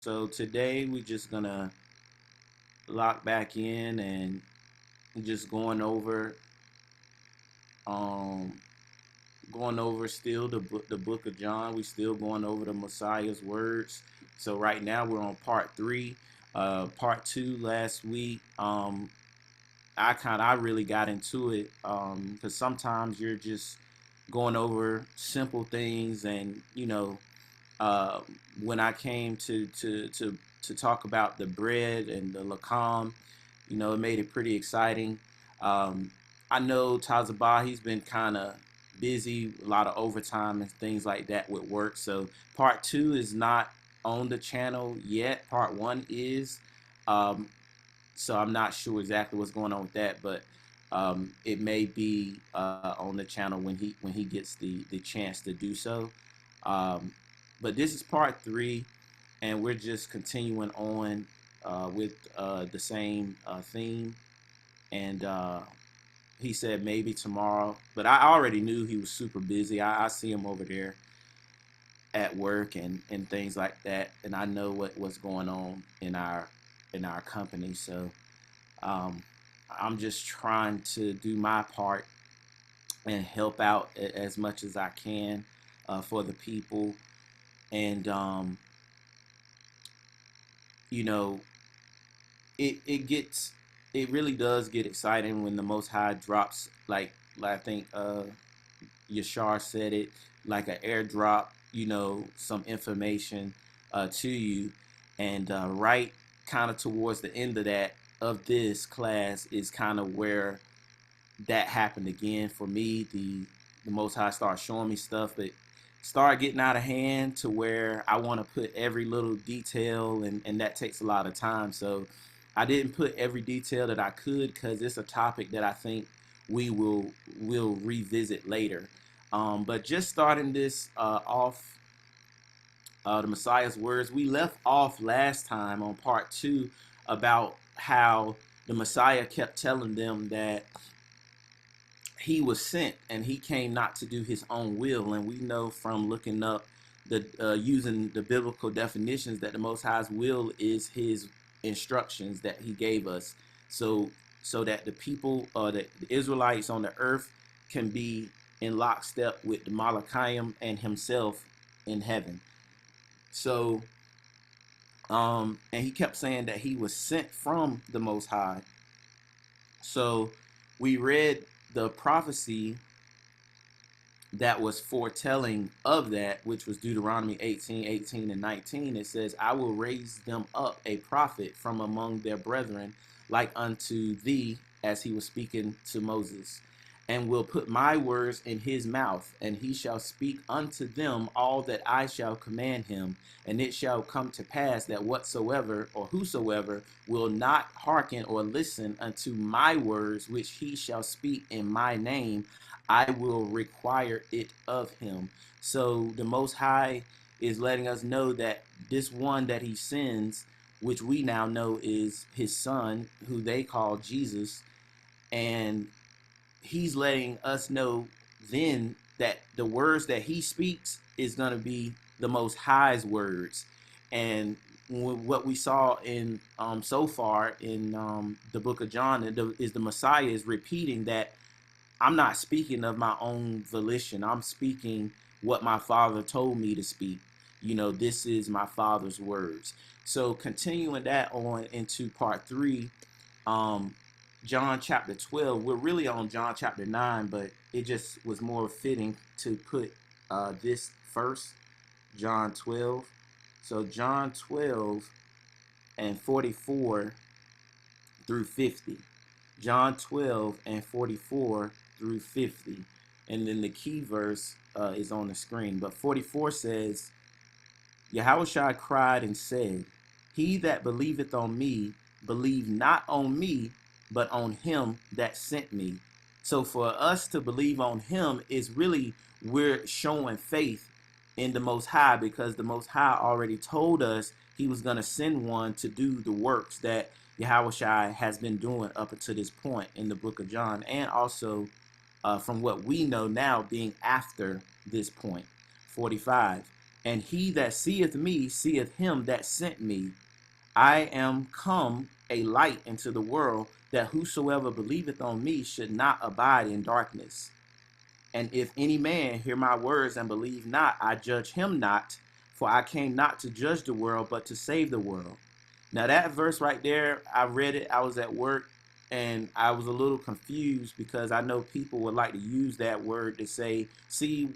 So today we're just gonna lock back in and just um going over still the book of John. We still going over the Messiah's words. So right now we're on part three. Part two last week. I really got into it because sometimes you're just going over simple things, and uh, when I came to talk about the bread and the lacam, it made it pretty exciting. Um, I know Tazabah, he's been kind of busy, a lot of overtime and things like that with work. So part two is not on the channel yet. Part one is. Um, so I'm not sure exactly what's going on with that, but it may be on the channel when he gets the chance to do so. Um, but this is part three, and we're just continuing on with the same theme. And he said maybe tomorrow, but I already knew he was super busy. I see him over there at work and things like that, and I know what's going on in our company. So um, I'm just trying to do my part and help out as much as I can for the people. And you know, it really does get exciting when the Most High drops, like I think Yashar said it, like an airdrop. Some information to you, and right kind of towards the end of this class is kind of where that happened again for me. The Most High started showing me stuff that started getting out of hand to where I want to put every little detail, and that takes a lot of time. So I didn't put every detail that I could because it's a topic that I think we will revisit later. But just starting this off, the Messiah's words. We left off last time on part two about how the Messiah kept telling them that he was sent and he came not to do his own will. And we know from looking up the using the biblical definitions that the Most High's will is his instructions that he gave us, so that the people, the Israelites on the earth, can be in lockstep with the Malachim and himself in heaven. So and he kept saying that he was sent from the Most High. So we read the prophecy that was foretelling of that, which was Deuteronomy 18:18 and 19. It says, I will raise them up a prophet from among their brethren, like unto thee, as he was speaking to Moses, and will put my words in his mouth, and he shall speak unto them all that I shall command him. And it shall come to pass that whatsoever or whosoever will not hearken or listen unto my words, which he shall speak in my name, I will require it of him. So the Most High is letting us know that this one that he sends, which we now know is his son, who they call Jesus, and he's letting us know then that the words that he speaks is going to be the Most High's words. And what we saw in so far in the book of John is the Messiah is repeating that I'm not speaking of my own volition. I'm speaking what my father told me to speak. This is my father's words. So continuing that on into part three, um, John chapter 12. We're really on John chapter 9, but it just was more fitting to put this first, John 12. So John 12 and 44 through 50. John 12 and 44 through 50. And then the key verse is on the screen. But 44 says, Yahushua cried and said, He that believeth on me, believe not on me, but on him that sent me. So for us to believe on him is really, we're showing faith in the Most High, because the Most High already told us he was going to send one to do the works that Yahushua has been doing up until this point in the book of John, and also from what we know now being after this point. 45. And he that seeth me seeth him that sent me. I am come a light into the world, that whosoever believeth on me should not abide in darkness. And if any man hear my words and believe not, I judge him not, for I came not to judge the world, but to save the world. Now that verse right there, I read it, I was at work, and I was a little confused because I know people would like to use that word to say, see,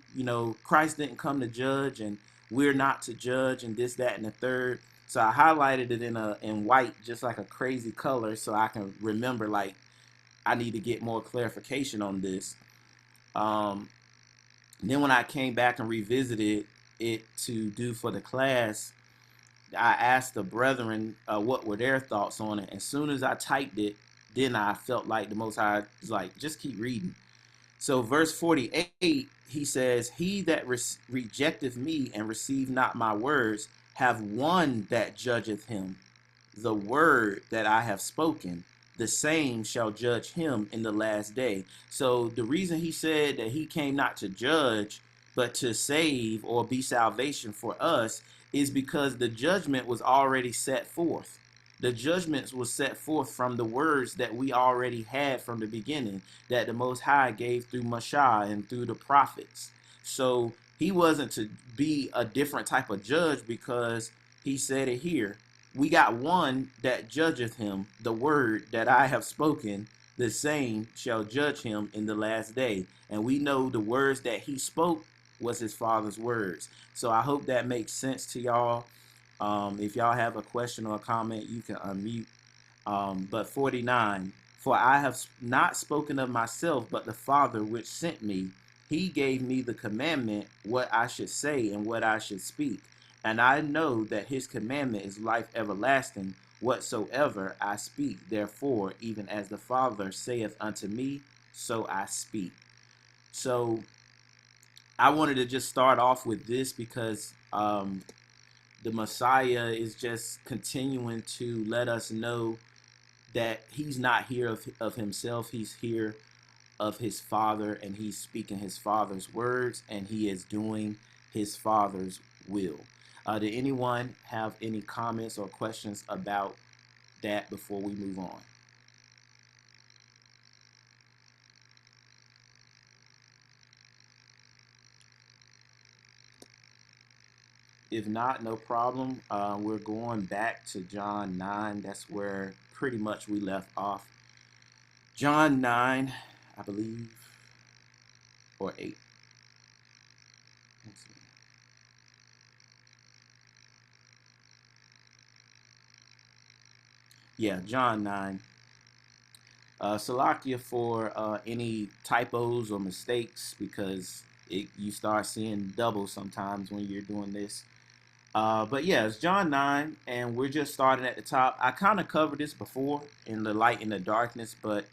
Christ didn't come to judge and we're not to judge and this, that, and the third. So I highlighted it in white, just like a crazy color, so I can remember, like, I need to get more clarification on this. Um, then when I came back and revisited it to do for the class, I asked the brethren what were their thoughts on it. As soon as I typed it, then I felt like the Most High was like, just keep reading. So verse 48, he says, he that rejecteth me and receive not my words, have one that judgeth him. The word that I have spoken, the same shall judge him in the last day. So the reason he said that he came not to judge, but to save or be salvation for us, is because the judgment was already set forth. The judgments was set forth from the words that we already had from the beginning, that the Most High gave through Mashah and through the prophets. So he wasn't to be a different type of judge, because he said it here. We got one that judgeth him, the word that I have spoken, the same shall judge him in the last day. And we know the words that he spoke was his father's words. So I hope that makes sense to y'all. If y'all have a question or a comment, you can unmute. But 49, for I have not spoken of myself, but the Father which sent me. He gave me the commandment what I should say and what I should speak. And I know that his commandment is life everlasting, whatsoever I speak. Therefore, even as the Father saith unto me, so I speak. So I wanted to just start off with this because the Messiah is just continuing to let us know that he's not here of himself. He's here of his Father, and he's speaking his Father's words, and he is doing his Father's will. Did anyone have any comments or questions about that before we move on? If not, no problem. We're going back to John 9. That's where pretty much we left off. John 9, I believe, or 8. Let's see. Yeah, John 9. Salakia for any typos or mistakes, because you start seeing double sometimes when you're doing this. But yeah, it's John 9, and we're just starting at the top. I kind of covered this before in the light and the darkness, but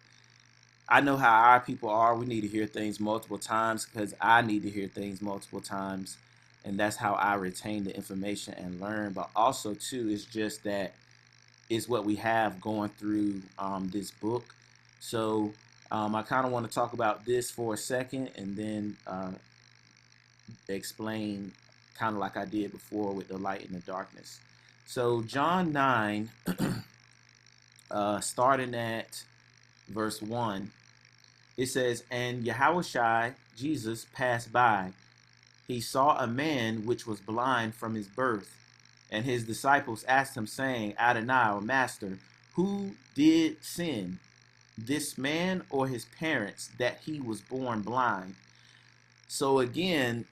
I know how our people are. We need to hear things multiple times, because I need to hear things multiple times, and that's how I retain the information and learn. But also, too, it's just that is what we have going through this book. So I kind of want to talk about this for a second, and then explain kind of like I did before with the light and the darkness. So John 9, starting at verse 1, it says, and Yahushua, Jesus, passed by. He saw a man which was blind from his birth. And his disciples asked him, saying, Adonai, or Master, who did sin, this man or his parents, that he was born blind? So again,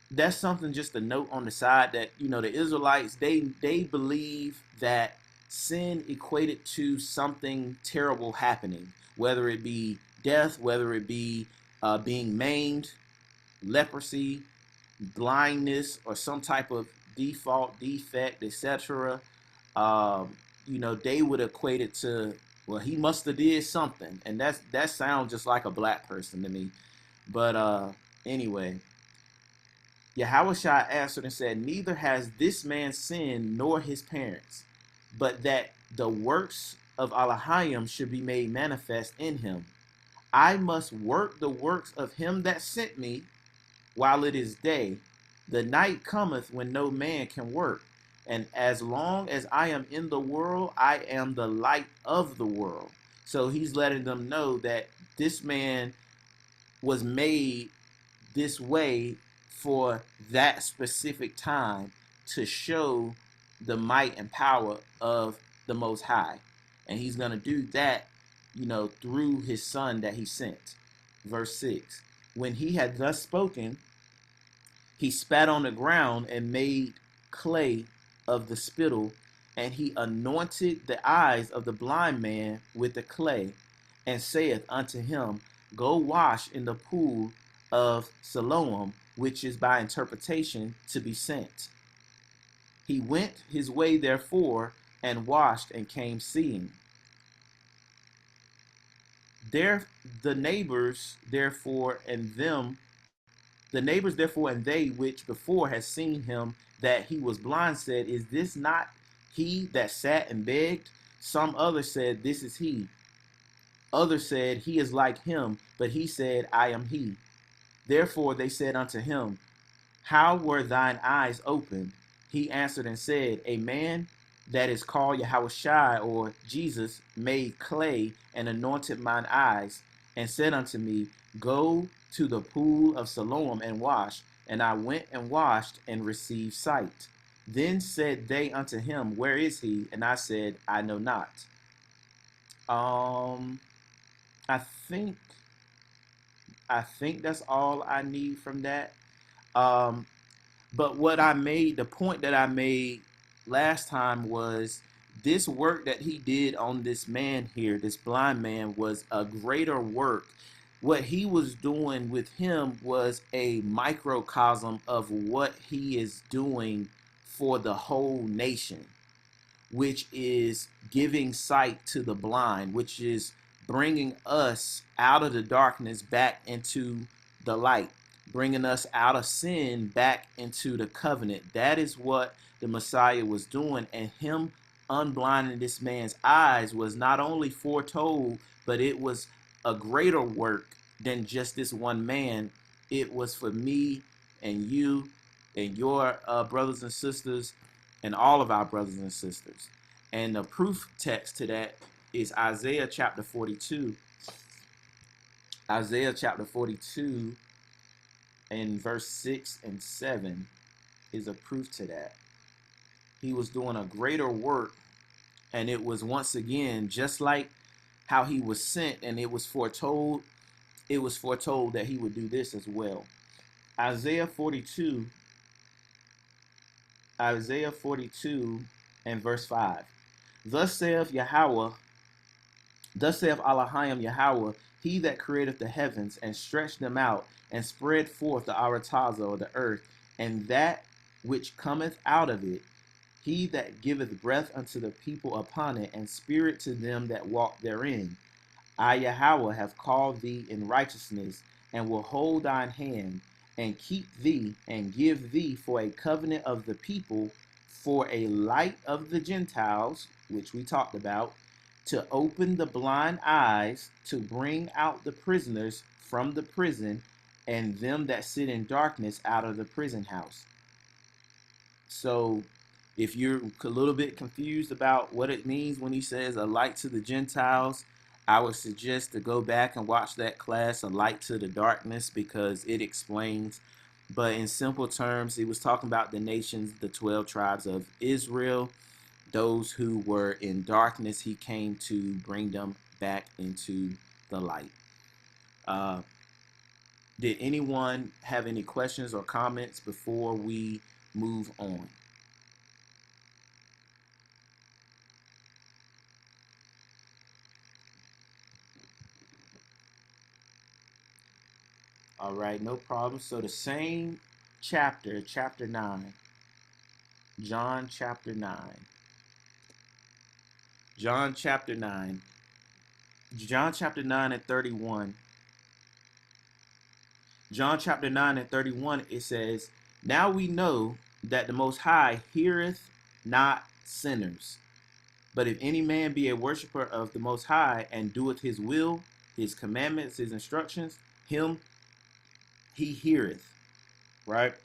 that's something just a note on the side, that the Israelites, they believe that sin equated to something terrible happening, whether it be death, whether it be being maimed, leprosy, blindness, or some type of defect, etc. They would equate it to, well, he must have did something, and that sounds just like a black person to me. But anyway, Yahushua answered and said, neither has this man sinned nor his parents, but that the works of Elohim should be made manifest in him. I must work the works of him that sent me while it is day. The night cometh when no man can work. And as long as I am in the world, I am the light of the world. So he's letting them know that this man was made this way for that specific time to show the might and power of the Most High. And he's going to do that, through his son that he sent. Verse 6. When he had thus spoken, he spat on the ground and made clay of the spittle, and he anointed the eyes of the blind man with the clay, and saith unto him, Go wash in the pool of Siloam, which is by interpretation to be sent. He went his way therefore, and washed, and came seeing. There the neighbors therefore and they which before had seen him that he was blind said, Is this not he that sat and begged? Some others said, This is he. Others said, He is like him. But he said, I am he. Therefore they said unto him, How were thine eyes opened? He answered and said, A man that is called Yahushua, or Jesus, made clay and anointed mine eyes, and said unto me, Go to the pool of Siloam and wash. And I went and washed and received sight. Then said they unto him, Where is he? And I said, I know not. I think that's all I need from that. But the point that I made last time was this work that he did on this man here, this blind man, was a greater work. What he was doing with him was a microcosm of what he is doing for the whole nation, which is giving sight to the blind, which is bringing us out of the darkness back into the light, bringing us out of sin back into the covenant. That is what the Messiah was doing, and him unblinding this man's eyes was not only foretold, but it was a greater work than just this one man. It was for me and you and your brothers and sisters and all of our brothers and sisters. And the proof text to that is Isaiah chapter 42. Isaiah chapter 42 and verse 6 and 7 is a proof to that. He was doing a greater work, and it was once again just like how he was sent, and it was foretold that he would do this as well. Isaiah 42 and verse 5. Thus saith Elohim Yahweh, he that created the heavens and stretched them out and spread forth the arataza, or the earth, and that which cometh out of it, he that giveth breath unto the people upon it, and spirit to them that walk therein. I Yahweh have called thee in righteousness, and will hold thine hand, and keep thee, and give thee for a covenant of the people, for a light of the Gentiles, which we talked about, to open the blind eyes, to bring out the prisoners from the prison, and them that sit in darkness out of the prison house. So if you're a little bit confused about what it means when he says a light to the Gentiles, I would suggest to go back and watch that class, A Light to the Darkness, because it explains. But in simple terms, he was talking about the nations, the 12 tribes of Israel, those who were in darkness. He came to bring them back into the light. Did anyone have any questions or comments before we move on? All right, no problem. So the same chapter, chapter 9, John chapter 9. John chapter 9. John chapter 9 and 31. John chapter 9 and 31, it says, Now we know that the Most High heareth not sinners. But if any man be a worshiper of the Most High, and doeth his will, his commandments, his instructions, him he heareth. Right?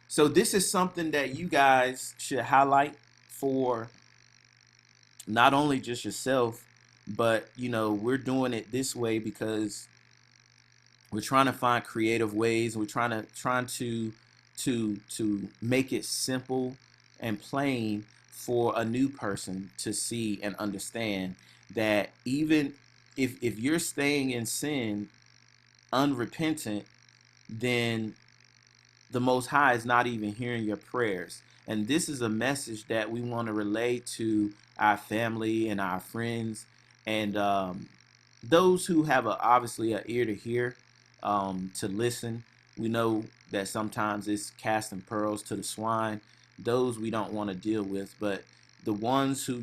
So this is something that you guys should highlight for not only just yourself, but we're doing it this way because we're trying to find creative ways. We're trying to make it simple and plain for a new person to see and understand that even if you're staying in sin unrepentant, then the Most High is not even hearing your prayers. And this is a message that we want to relay to our family and our friends and those who have obviously an ear to hear, to listen. We know that sometimes it's casting pearls to the swine. Those we don't want to deal with, but the ones who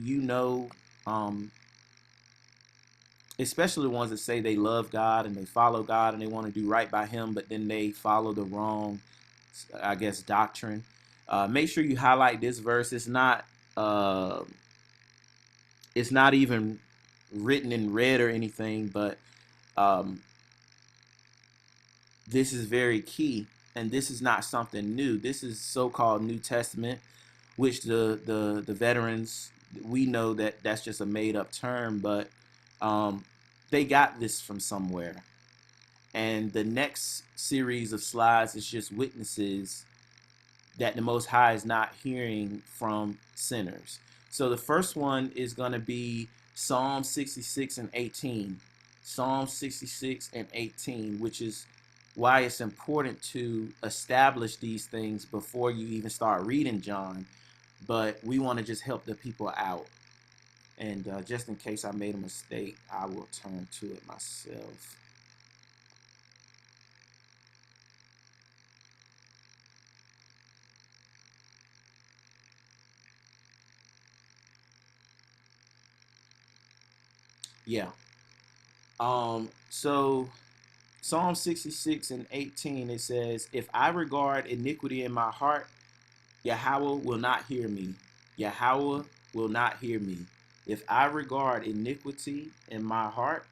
um, especially the ones that say they love God and they follow God and they want to do right by Him, but then they follow the wrong, I guess, doctrine. Make sure you highlight this verse. Uh, it's not even written in red or anything, but um, this is very key, and this is not something new. This is so-called New Testament, which the veterans, we know that that's just a made-up term, but they got this from somewhere. And the next series of slides is just witnesses that the Most High is not hearing from sinners. So the first one is going to be Psalm 66 and 18. Psalm 66 and 18, which is why it's important to establish these things before you even start reading John. But we want to just help the people out. And just in case I made a mistake, I will turn to it myself. Yeah. So Psalm 66 and 18, it says, if I regard iniquity in my heart, Yahweh will not hear me. Yahweh will not hear me. If I regard iniquity in my heart,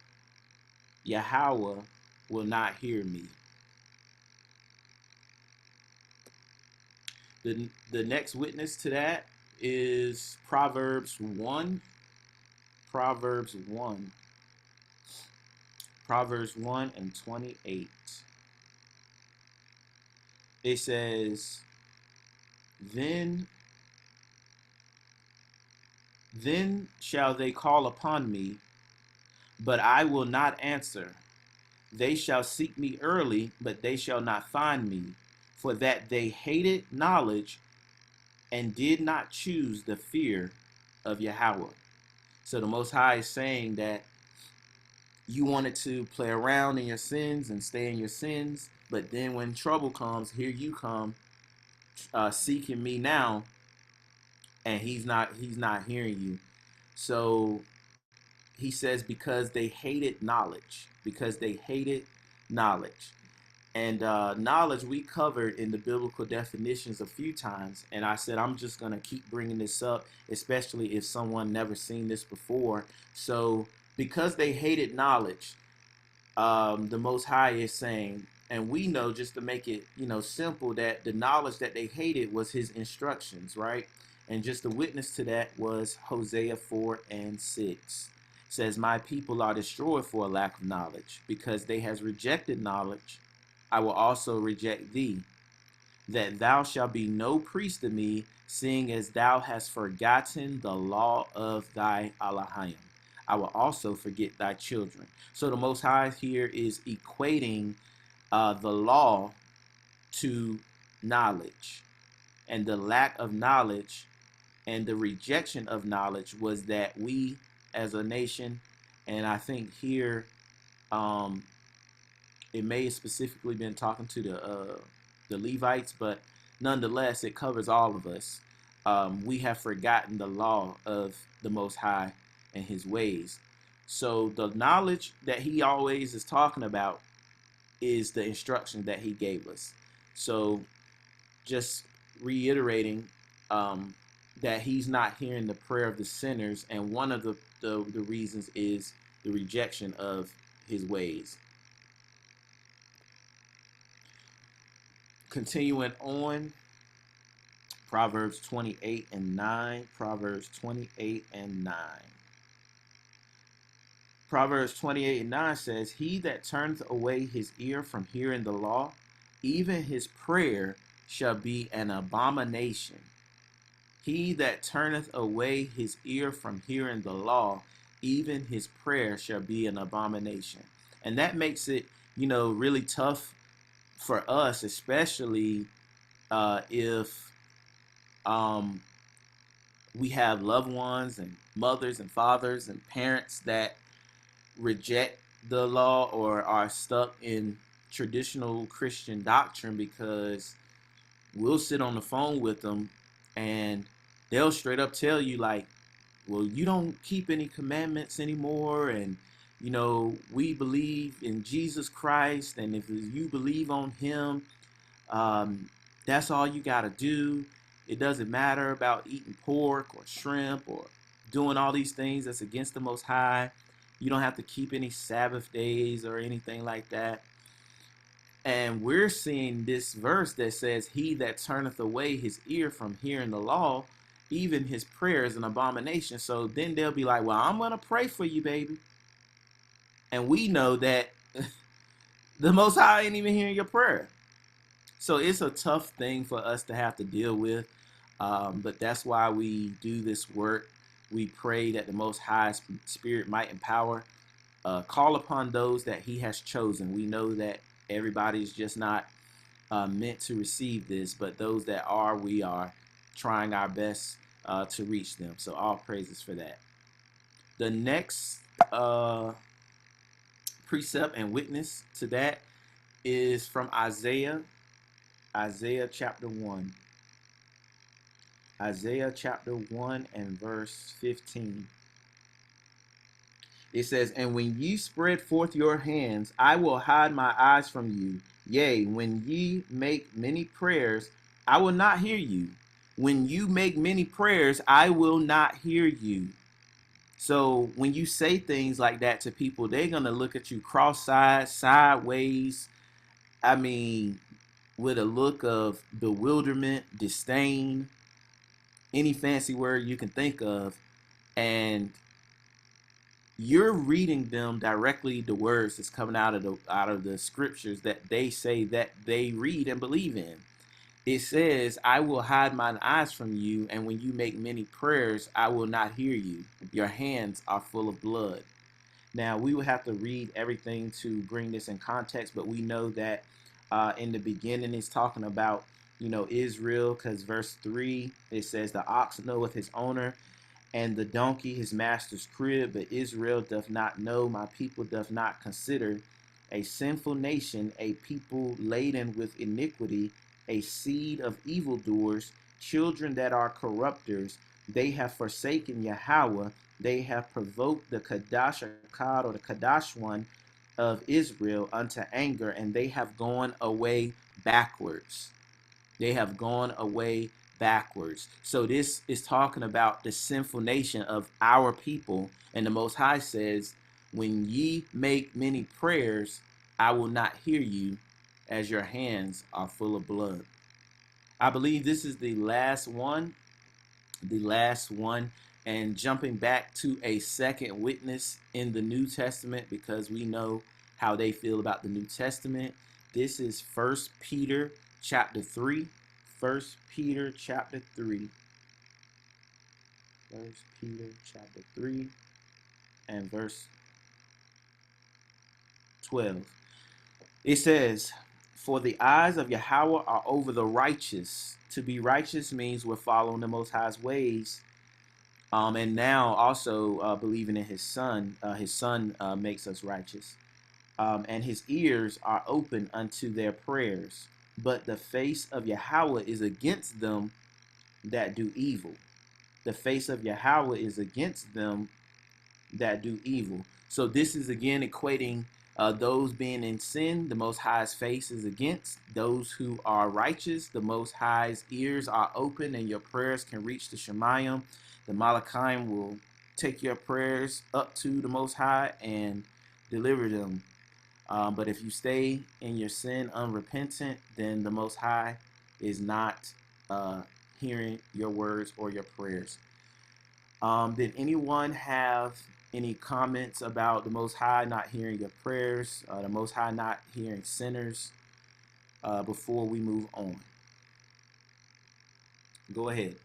Yahweh will not hear me. The next witness to that is Proverbs 1. Proverbs 1. Proverbs 1 and 28. It says, Then shall they call upon me, but I will not answer. They shall seek me early, but they shall not find me, for that they hated knowledge and did not choose the fear of Yahweh. So the Most High is saying that you wanted to play around in your sins and stay in your sins, but then when trouble comes, here you come seeking me now, and he's not hearing you. So he says, because they hated knowledge, because they hated knowledge. And knowledge we covered in the biblical definitions a few times. And I said, I'm just going to keep bringing this up, especially if someone never seen this before. So because they hated knowledge, the Most High is saying, and we know, just to make it, simple, that the knowledge that they hated was his instructions, right? And just a witness to that was Hosea 4 and 6. It says, my people are destroyed for a lack of knowledge, because they has rejected knowledge. I will also reject thee, that thou shalt be no priest to me, seeing as thou hast forgotten the law of thy Elohim. I will also forget thy children. So the Most High here is equating the law to knowledge. And the lack of knowledge and the rejection of knowledge was that we as a nation, and I think here um, it may have specifically been talking to the Levites, but nonetheless, it covers all of us. We have forgotten the law of the Most High and His ways. So the knowledge that He always is talking about is the instruction that He gave us. So just reiterating that He's not hearing the prayer of the sinners, and one of the reasons is the rejection of His ways. Continuing on, Proverbs 28 and 9. Proverbs 28 and 9. Proverbs 28 and 9 says, "He that turneth away his ear from hearing the law, even his prayer shall be an abomination. He that turneth away his ear from hearing the law, even his prayer shall be an abomination." And that makes it, really tough for us, especially if we have loved ones and mothers and fathers and parents that reject the law or are stuck in traditional Christian doctrine, because we'll sit on the phone with them and they'll straight up tell you, like, well, you don't keep any commandments anymore, and we believe in Jesus Christ, and if you believe on him, that's all you got to do. It doesn't matter about eating pork or shrimp or doing all these things that's against the Most High. You don't have to keep any Sabbath days or anything like that. And we're seeing this verse that says, "He that turneth away his ear from hearing the law, even his prayer is an abomination." So then they'll be like, "Well, I'm going to pray for you, baby." And we know that the Most High ain't even hearing your prayer. So it's a tough thing for us to have to deal with. But that's why we do this work. We pray that the Most High Spirit might empower, call upon those that he has chosen. We know that everybody's just not meant to receive this, but those that are, we are trying our best to reach them. So all praises for that. The next precept and witness to that is from Isaiah chapter 1. Isaiah chapter 1 and verse 15. It says, "And when ye spread forth your hands, I will hide my eyes from you. Yea, when ye make many prayers, I will not hear you. When you make many prayers, I will not hear you." So when you say things like that to people, they're going to look at you cross-eyed, sideways. I mean, with a look of bewilderment, disdain, any fancy word you can think of. And you're reading them directly the words that's coming out of the scriptures that they say that they read and believe in. It says, "I will hide mine eyes from you, and when you make many prayers, I will not hear you. Your hands are full of blood." Now, we will have to read everything to bring this in context, but we know that in the beginning it's talking about, Israel, because verse 3, it says, "The ox knoweth his owner, and the donkey his master's crib, but Israel doth not know, my people doth not consider. A sinful nation, a people laden with iniquity, a seed of evildoers, children that are corrupters. They have forsaken Yahweh, they have provoked the Kadash Akkad, or the Kadash one of Israel, unto anger, and they have gone away backwards." They have gone away backwards. So this is talking about the sinful nation of our people. And the Most High says, "When ye make many prayers, I will not hear you, as your hands are full of blood." I believe this is the last one. The last one. And jumping back to a second witness in the New Testament, because we know how they feel about the New Testament. This is 1 Peter chapter 3. 1 Peter chapter 3. 1 Peter chapter 3 and verse 12. It says, "For the eyes of Yahweh are over the righteous." To be righteous means we're following the Most High's ways. And now also believing in his son. His son makes us righteous. And his ears are open unto their prayers. But the face of Yahweh is against them that do evil. The face of Yahweh is against them that do evil. So this is again equating those being in sin, the Most High's face is against. Those who are righteous, the Most High's ears are open and your prayers can reach the Shemayim. The Malachim will take your prayers up to the Most High and deliver them. But if you stay in your sin unrepentant, then the Most High is not hearing your words or your prayers. Did anyone have any comments about the Most High not hearing your prayers, the Most High not hearing sinners, before we move on? Go ahead.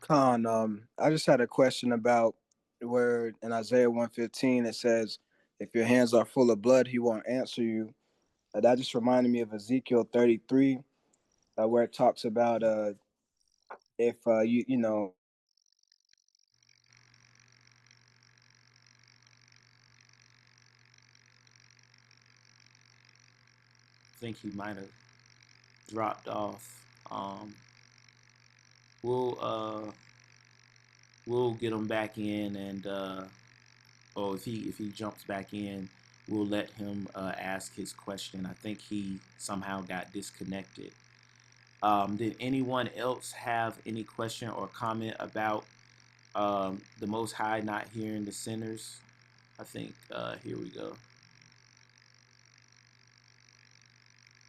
Khan, I just had a question about where in Isaiah 115 it says, if your hands are full of blood, he won't answer you. That just reminded me of Ezekiel 33, where it talks about if you know. I think he might have dropped off. We'll we'll get him back in, and or if he jumps back in, we'll let him ask his question. I think he somehow got disconnected. Did anyone else have any question or comment about the Most High not hearing the sinners? I think here we go.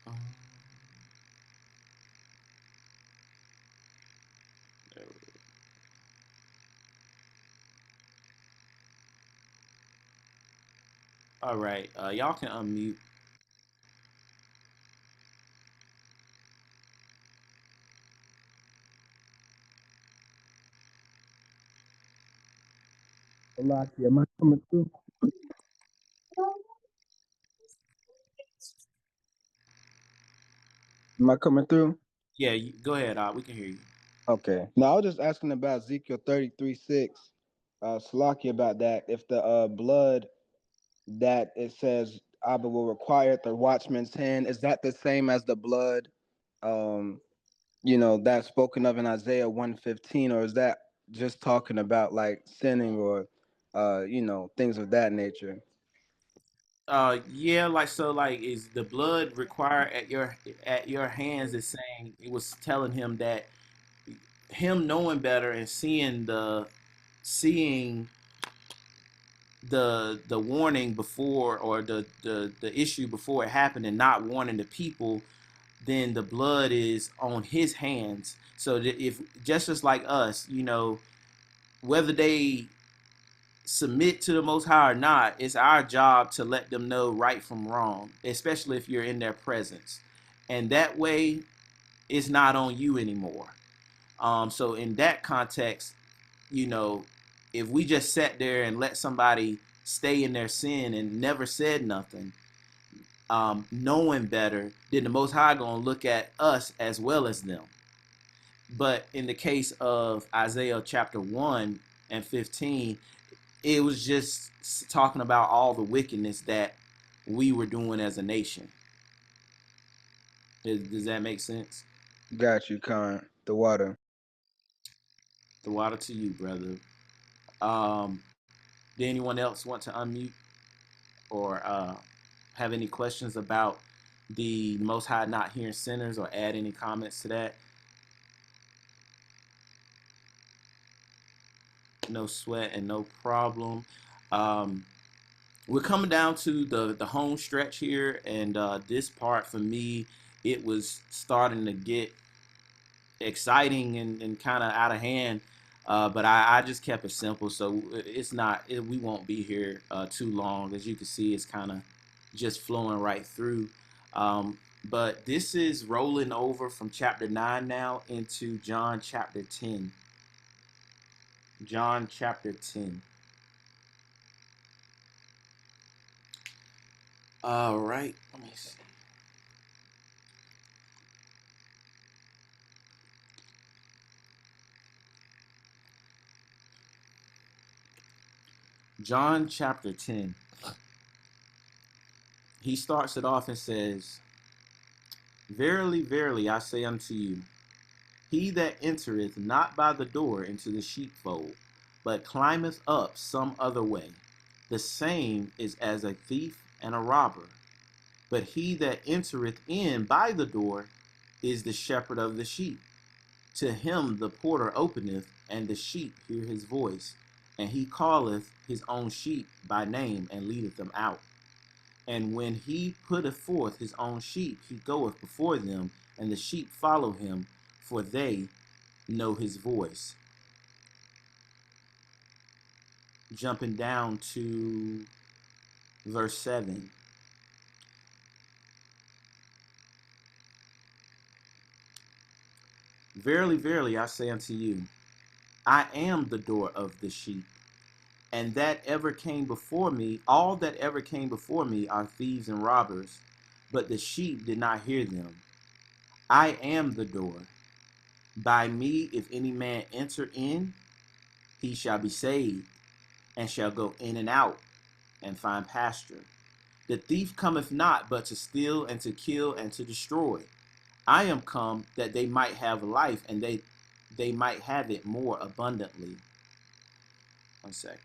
Um, all right, y'all can unmute. Salaki, am I coming through? Am I coming through? Yeah, go ahead. We can hear you. Okay. Now I was just asking about Ezekiel 33:6. Salaki about that. If the blood that it says Abba will require at the watchman's hand, is that the same as the blood um that's spoken of in Isaiah 115, or is that just talking about like sinning or things of that nature? Yeah, like so, like is the blood required at your hands? Is saying it was telling him that him knowing better and seeing the warning before, or the issue before it happened, and not warning the people, then the blood is on his hands. So that if just as like us, whether they submit to the Most High or not, it's our job to let them know right from wrong, especially if you're in their presence, and that way it's not on you anymore. So in that context, you know, if we just sat there and let somebody stay in their sin and never said nothing, knowing better, then the Most High gonna look at us as well as them. But in the case of Isaiah chapter 1 and 15, it was just talking about all the wickedness that we were doing as a nation. Does that make sense? Got you, Khan. The water. The water to you, brother. Um, did anyone else want to unmute or have any questions about the Most High not hearing sinners, or add any comments to that? No sweat and no problem. Um, we're coming down to the home stretch here, and this part for me, it was starting to get exciting and kind of out of hand. But I just kept it simple, so it's not. We won't be here too long. As you can see, it's kind of just flowing right through. But this is rolling over from chapter 9 now into John chapter 10. John chapter 10. All right, let me see. John chapter 10. He starts it off and says, "Verily, verily, I say unto you, he that entereth not by the door into the sheepfold, but climbeth up some other way, the same is as a thief and a robber. But he that entereth in by the door is the shepherd of the sheep. To him the porter openeth, and the sheep hear his voice, and he calleth his own sheep by name, and leadeth them out. And when he putteth forth his own sheep, he goeth before them, and the sheep follow him, for they know his voice. Jumping down to verse 7. Verily, verily, I say unto you, I am the door of the sheep. And that ever came before me, all that ever came before me are thieves and robbers, but the sheep did not hear them. I am the door. By me, if any man enter in, he shall be saved, and shall go in and out, and find pasture. The thief cometh not but to steal and to kill and to destroy. I am come that they might have life, and they might have it more abundantly. 1 second.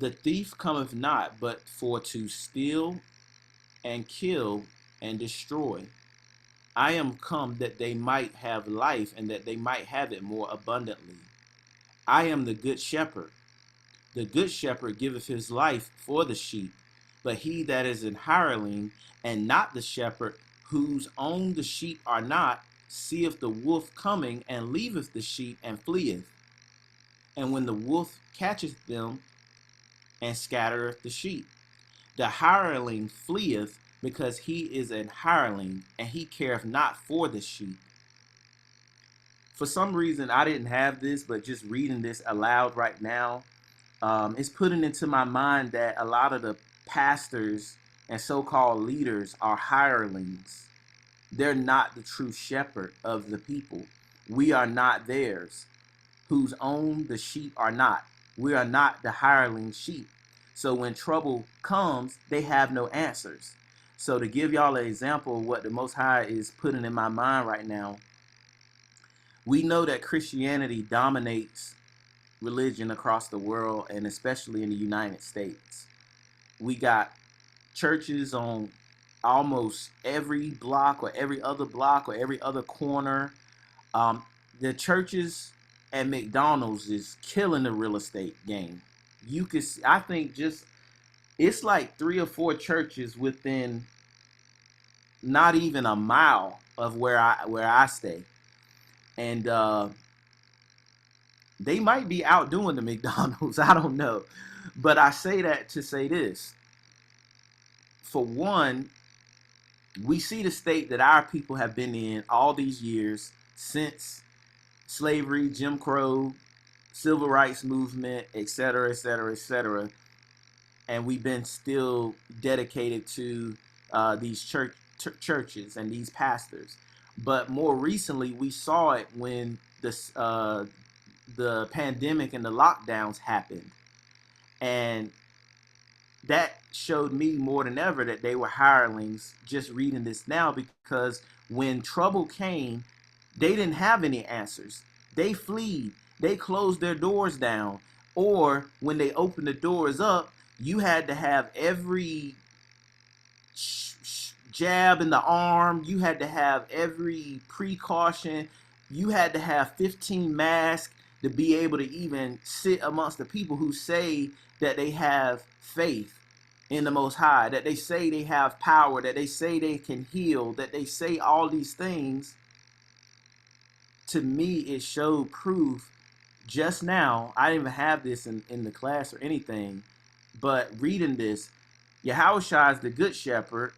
The thief cometh not but for to steal and kill and destroy. I am come that they might have life, and that they might have it more abundantly. I am the good shepherd. The good shepherd giveth his life for the sheep. But he that is an hireling, and not the shepherd, whose own the sheep are not, seeth the wolf coming, and leaveth the sheep, and fleeth. And when the wolf catcheth them, and scattereth the sheep, the hireling fleeth, because he is an hireling, and he careth not for the sheep. For some reason, I didn't have this, but just reading this aloud right now, it's putting into my mind that a lot of the pastors and so-called leaders are hirelings. They're not the true shepherd of the people. We are not theirs, whose own the sheep are not. We are not the hireling sheep. So when trouble comes, they have no answers. So to give y'all an example of what the Most High is putting in my mind right now, we know that Christianity dominates religion across the world, and especially in the United States. We got churches on almost every block, or every other block, or every other corner. The churches at McDonald's is killing the real estate game. You could, I think, just it's like 3 or 4 churches within not even a mile of where I stay, and they might be outdoing the McDonald's. I don't know, but I say that to say this. For one, we see the state that our people have been in all these years since slavery, Jim Crow, civil rights movement, etc., etc., etc., and we've been still dedicated to these churches and these pastors. But more recently, we saw it when the pandemic and the lockdowns happened, and that showed me more than ever that they were hirelings. Just reading this now, because when trouble came, they didn't have any answers. They fled. They closed their doors down. Or when they opened the doors up, you had to have every jab in the arm. You had to have every precaution. You had to have 15 masks to be able to even sit amongst the people who say that they have faith in the Most High, that they say they have power, that they say they can heal, that they say all these things. To me, it showed proof just now. I didn't even have this in the class or anything, but reading this, Yahushua is the good shepherd.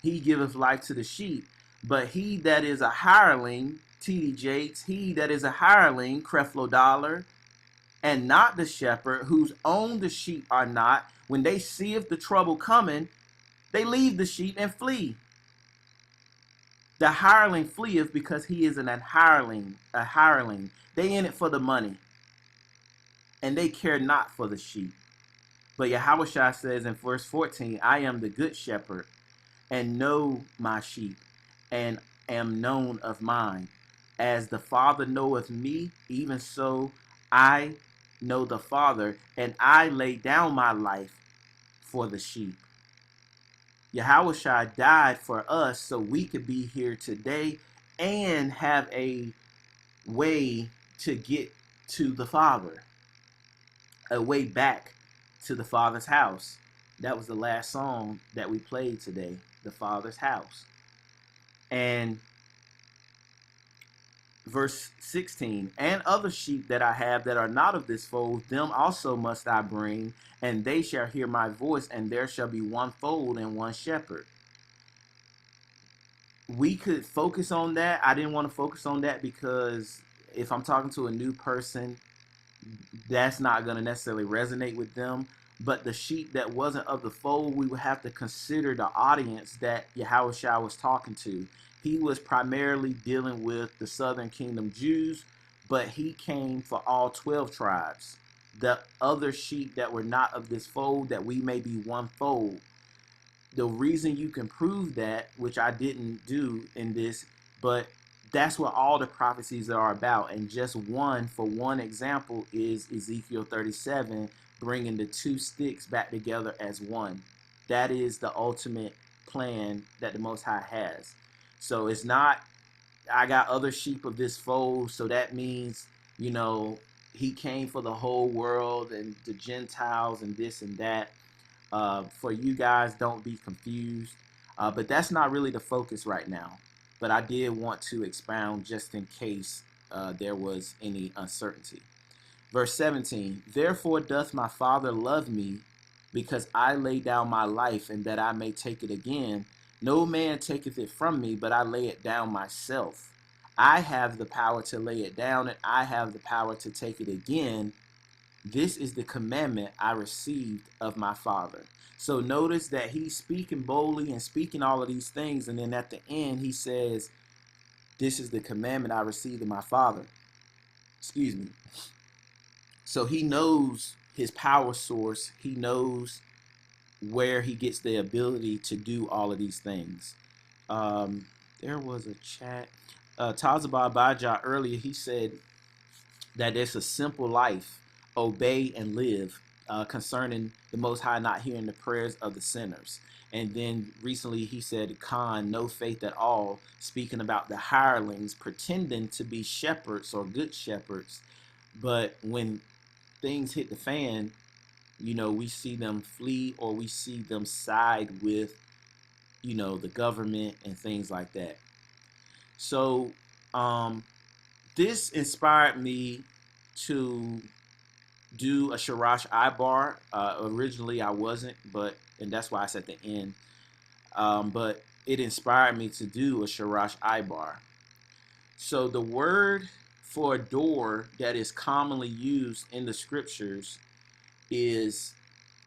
He giveth life to the sheep. But he that is a hireling, TD Jakes, he that is a hireling, Creflo Dollar, and not the shepherd, whose own the sheep are not, when they seeth the trouble coming, they leave the sheep and flee. The hireling fleeth because he is an hireling, a hireling. They in it for the money, and they care not for the sheep. But Yahushua says in verse 14, I am the good shepherd, and know my sheep, and am known of mine. As the Father knoweth me, even so I know the Father, and I lay down my life for the sheep. Yahushua died for us so we could be here today and have a way to get to the Father. a way back to the Father's house. That was the last song that we played today, the Father's house. And verse 16, and other sheep that I have that are not of this fold, them also must I bring, and they shall hear my voice, and there shall be one fold and one shepherd. We could focus on that. I didn't want to focus on that because if I'm talking to a new person, that's not going to necessarily resonate with them. But the sheep that wasn't of the fold, we would have to consider the audience that Yahushua was talking to. He was primarily dealing with the southern kingdom Jews, but he came for all 12 tribes. The other sheep that were not of this fold, that we may be one fold. The reason you can prove that, which I didn't do in this, but that's what all the prophecies are about. And just one, for one example, is Ezekiel 37, bringing the two sticks back together as one. That is the ultimate plan that the Most High has. So it's not, I got other sheep of this fold, so that means, you know, he came for the whole world and the Gentiles and this and that. For you guys, don't be confused. But that's not really the focus right now. But I did want to expound just in case there was any uncertainty. Verse 17, therefore doth my Father love me, because I lay down my life, and that I may take it again. No man taketh it from me, but I lay it down myself. I have the power to lay it down, and I have the power to take it again. This is the commandment I received of my Father. So notice that he's speaking boldly and speaking all of these things. And then at the end, he says, this is the commandment I received of my Father. Excuse me. So he knows his power source. He knows where he gets the ability to do all of these things. There was a chat. Tazaba Baja earlier, he said that it's a simple life, obey and live, concerning the Most High not hearing the prayers of the sinners. And then recently he said, Khan, no faith at all, speaking about the hirelings pretending to be shepherds or good shepherds. But when things hit the fan, you know, we see them flee or we see them side with, you know, the government and things like that. So this inspired me to do a Sharash Ibar. Originally, I wasn't, and that's why it's at the end. But it inspired me to do a Sharash Ibar. So the word for a door that is commonly used in the scriptures is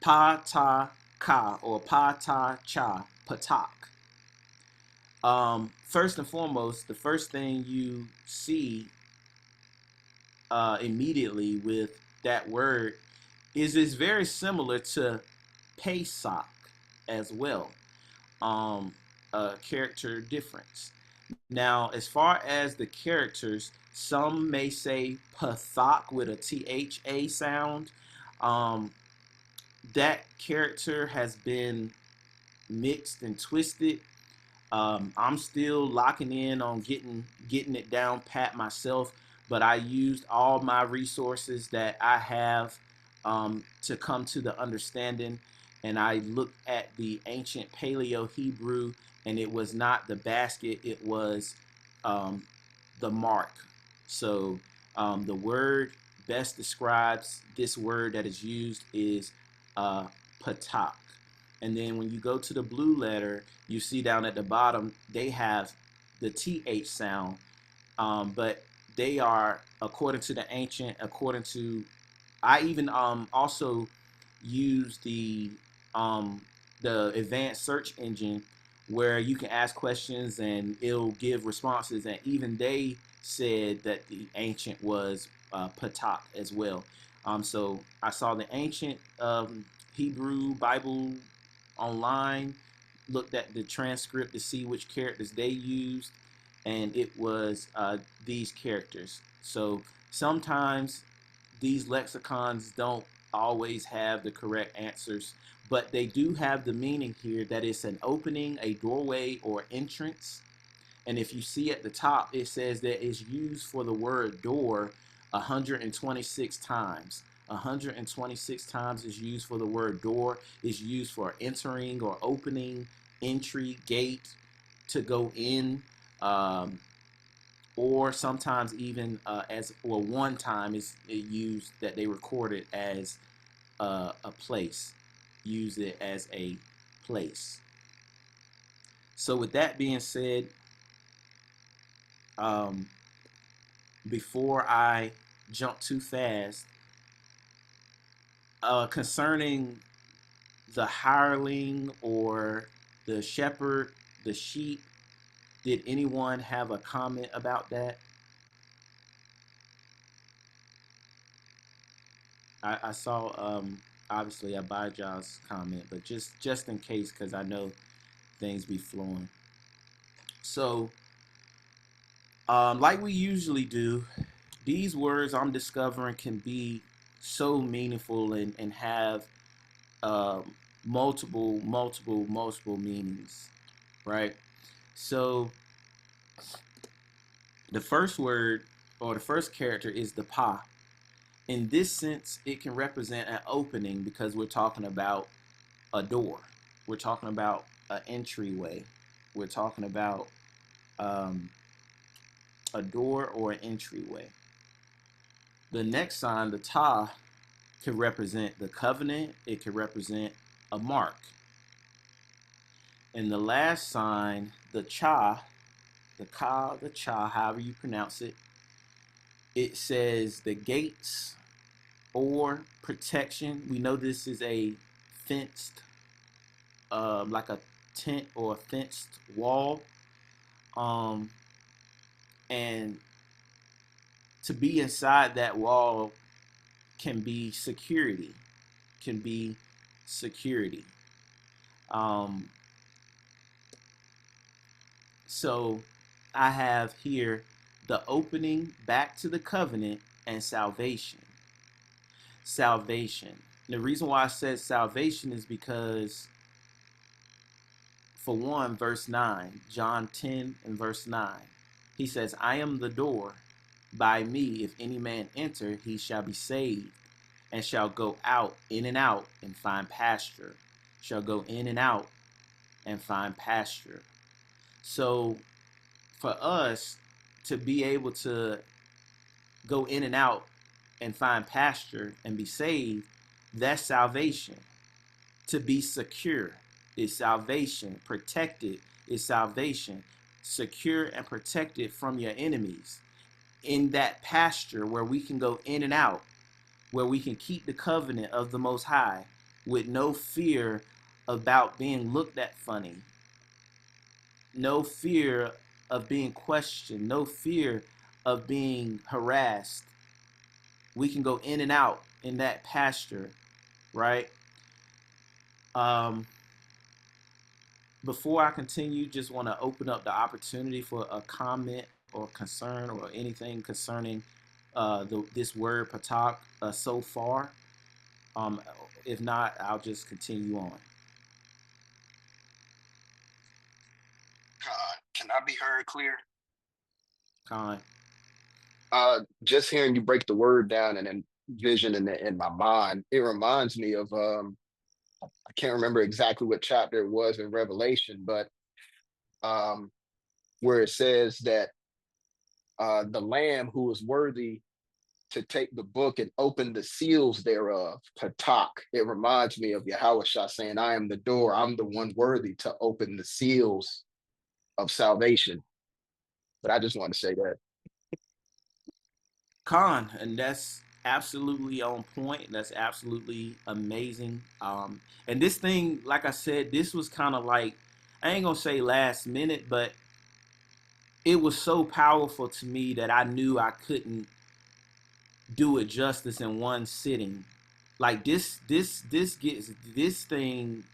pa-ta-ka or pa-ta-cha, patak. First and foremost, the first thing you see immediately with that word is very similar to Pesach as well. Character difference. Now, as far as the characters, some may say Pathak with a THA sound. That character has been mixed and twisted. I'm still locking in on getting it down pat myself, but I used all my resources that I have to come to the understanding. And I looked at the ancient Paleo Hebrew, and it was not the basket; it was um, the mark. So the word best describes this word that is used is patak. And then when you go to the blue letter, you see down at the bottom, they have the TH sound. But they are, according to the ancient, according to, I even also use the advanced search engine where you can ask questions and it'll give responses. And even they said that the ancient was Patak as well. So I saw the ancient Hebrew Bible online, looked at the transcript to see which characters they used, and it was these characters. So sometimes these lexicons don't always have the correct answers, but they do have the meaning here that it's an opening, a doorway, or entrance. And if you see at the top, it says that it's used for the word door 126 times. 126 times is used for the word door. Is used for entering or opening, entry, gate, to go in, um, or sometimes even as well. One time is used that they recorded as a place. Use it as a place. So with that being said, um, before I jump too fast, concerning the hireling or the shepherd, the sheep, did anyone have a comment about that? I saw obviously Abijah's comment, but just in case, because I know things be flowing. So, like we usually do, these words I'm discovering can be so meaningful and have um, multiple meanings, right? So the first word or the first character is the pa. In this sense, it can represent an opening because we're talking about a door. We're talking about an entryway. We're talking about um, a door or an entryway. The next sign, the ta, could represent the covenant. It could represent a mark. And the last sign, the cha, the ka, the cha, however you pronounce it, it says the gates or protection. We know this is a fenced, like a tent or a fenced wall. Um, and to be inside that wall can be security, can be security. Um, so I have here the opening back to the covenant and salvation. Salvation. The reason why I said salvation is because, for one, verse 9, John 10 and verse 9, he says, I am the door. By me, if any man enter, he shall be saved, and shall go out, in and out, and find pasture. Shall go in and out and find pasture. So, for us to be able to go in and out and find pasture and be saved, that's salvation. To be secure is salvation. Protected is salvation. Secure and protected from your enemies. In that pasture where we can go in and out, where we can keep the covenant of the Most High with no fear about being looked at funny, no fear of being questioned, no fear of being harassed. We can go in and out in that pasture, right? Um, Before I continue, just want to open up the opportunity for a comment or concern or anything concerning this word patak so far. Um, if not, I'll just continue on. Can I be heard clear? Con, Just hearing you break the word down and envisioning it in my mind, it reminds me of I can't remember exactly what chapter it was in Revelation, but um, where it says that the Lamb who was worthy to take the book and open the seals thereof, Patak. It reminds me of Yahweh saying, I am the door. I'm the one worthy to open the seals of salvation. But I just want to say that. and that's absolutely on point. That's absolutely amazing. And this thing, like I said, this was kind of like, I ain't gonna say last minute, but it was so powerful to me that I knew I couldn't do it justice in one sitting. Like this gets this thing.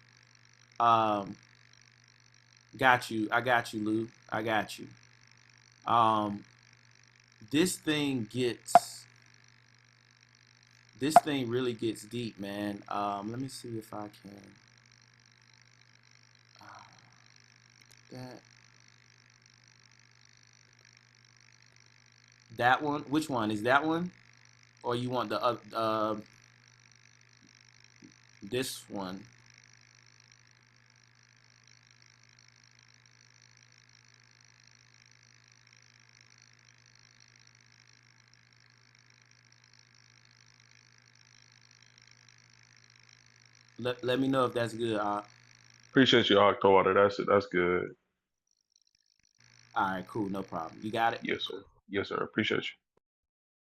Um, got you. I got you, Lou. I got you. Um, this thing gets. This thing really gets deep, man. Let me see if I can. Uh, that that one. Which one is that one? Or you want the this one. Let me know if that's good. Appreciate you, Octowater. That's good. All right, cool, no problem. You got it? Yes, sir. Yes, sir. Appreciate you.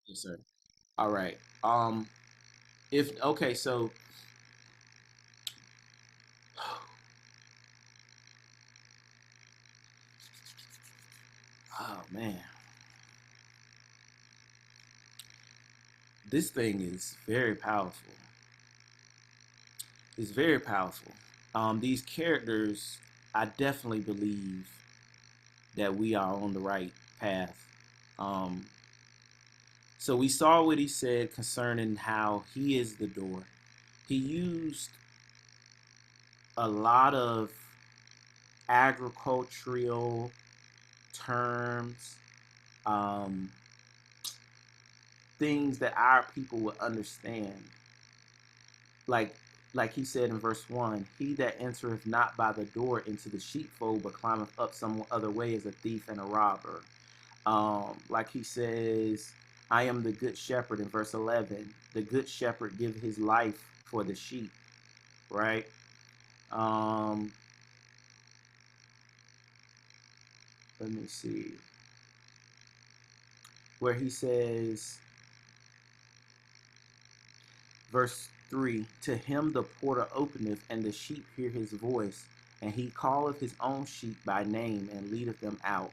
Yes, sir. All right. If okay, so oh man, this thing is very powerful. It's very powerful. These characters, I definitely believe that we are on the right path. Um, so we saw what he said concerning how he is the door. He used a lot of agricultural terms, um, things that our people would understand. Like like he said in verse 1, he that entereth not by the door into the sheepfold, but climbeth up some other way is a thief and a robber. Like he says, I am the good shepherd in verse 11. The good shepherd give his life for the sheep, right? Um, Let me see. Where he says, verse 3, to him the porter openeth, and the sheep hear his voice, and he calleth his own sheep by name, and leadeth them out.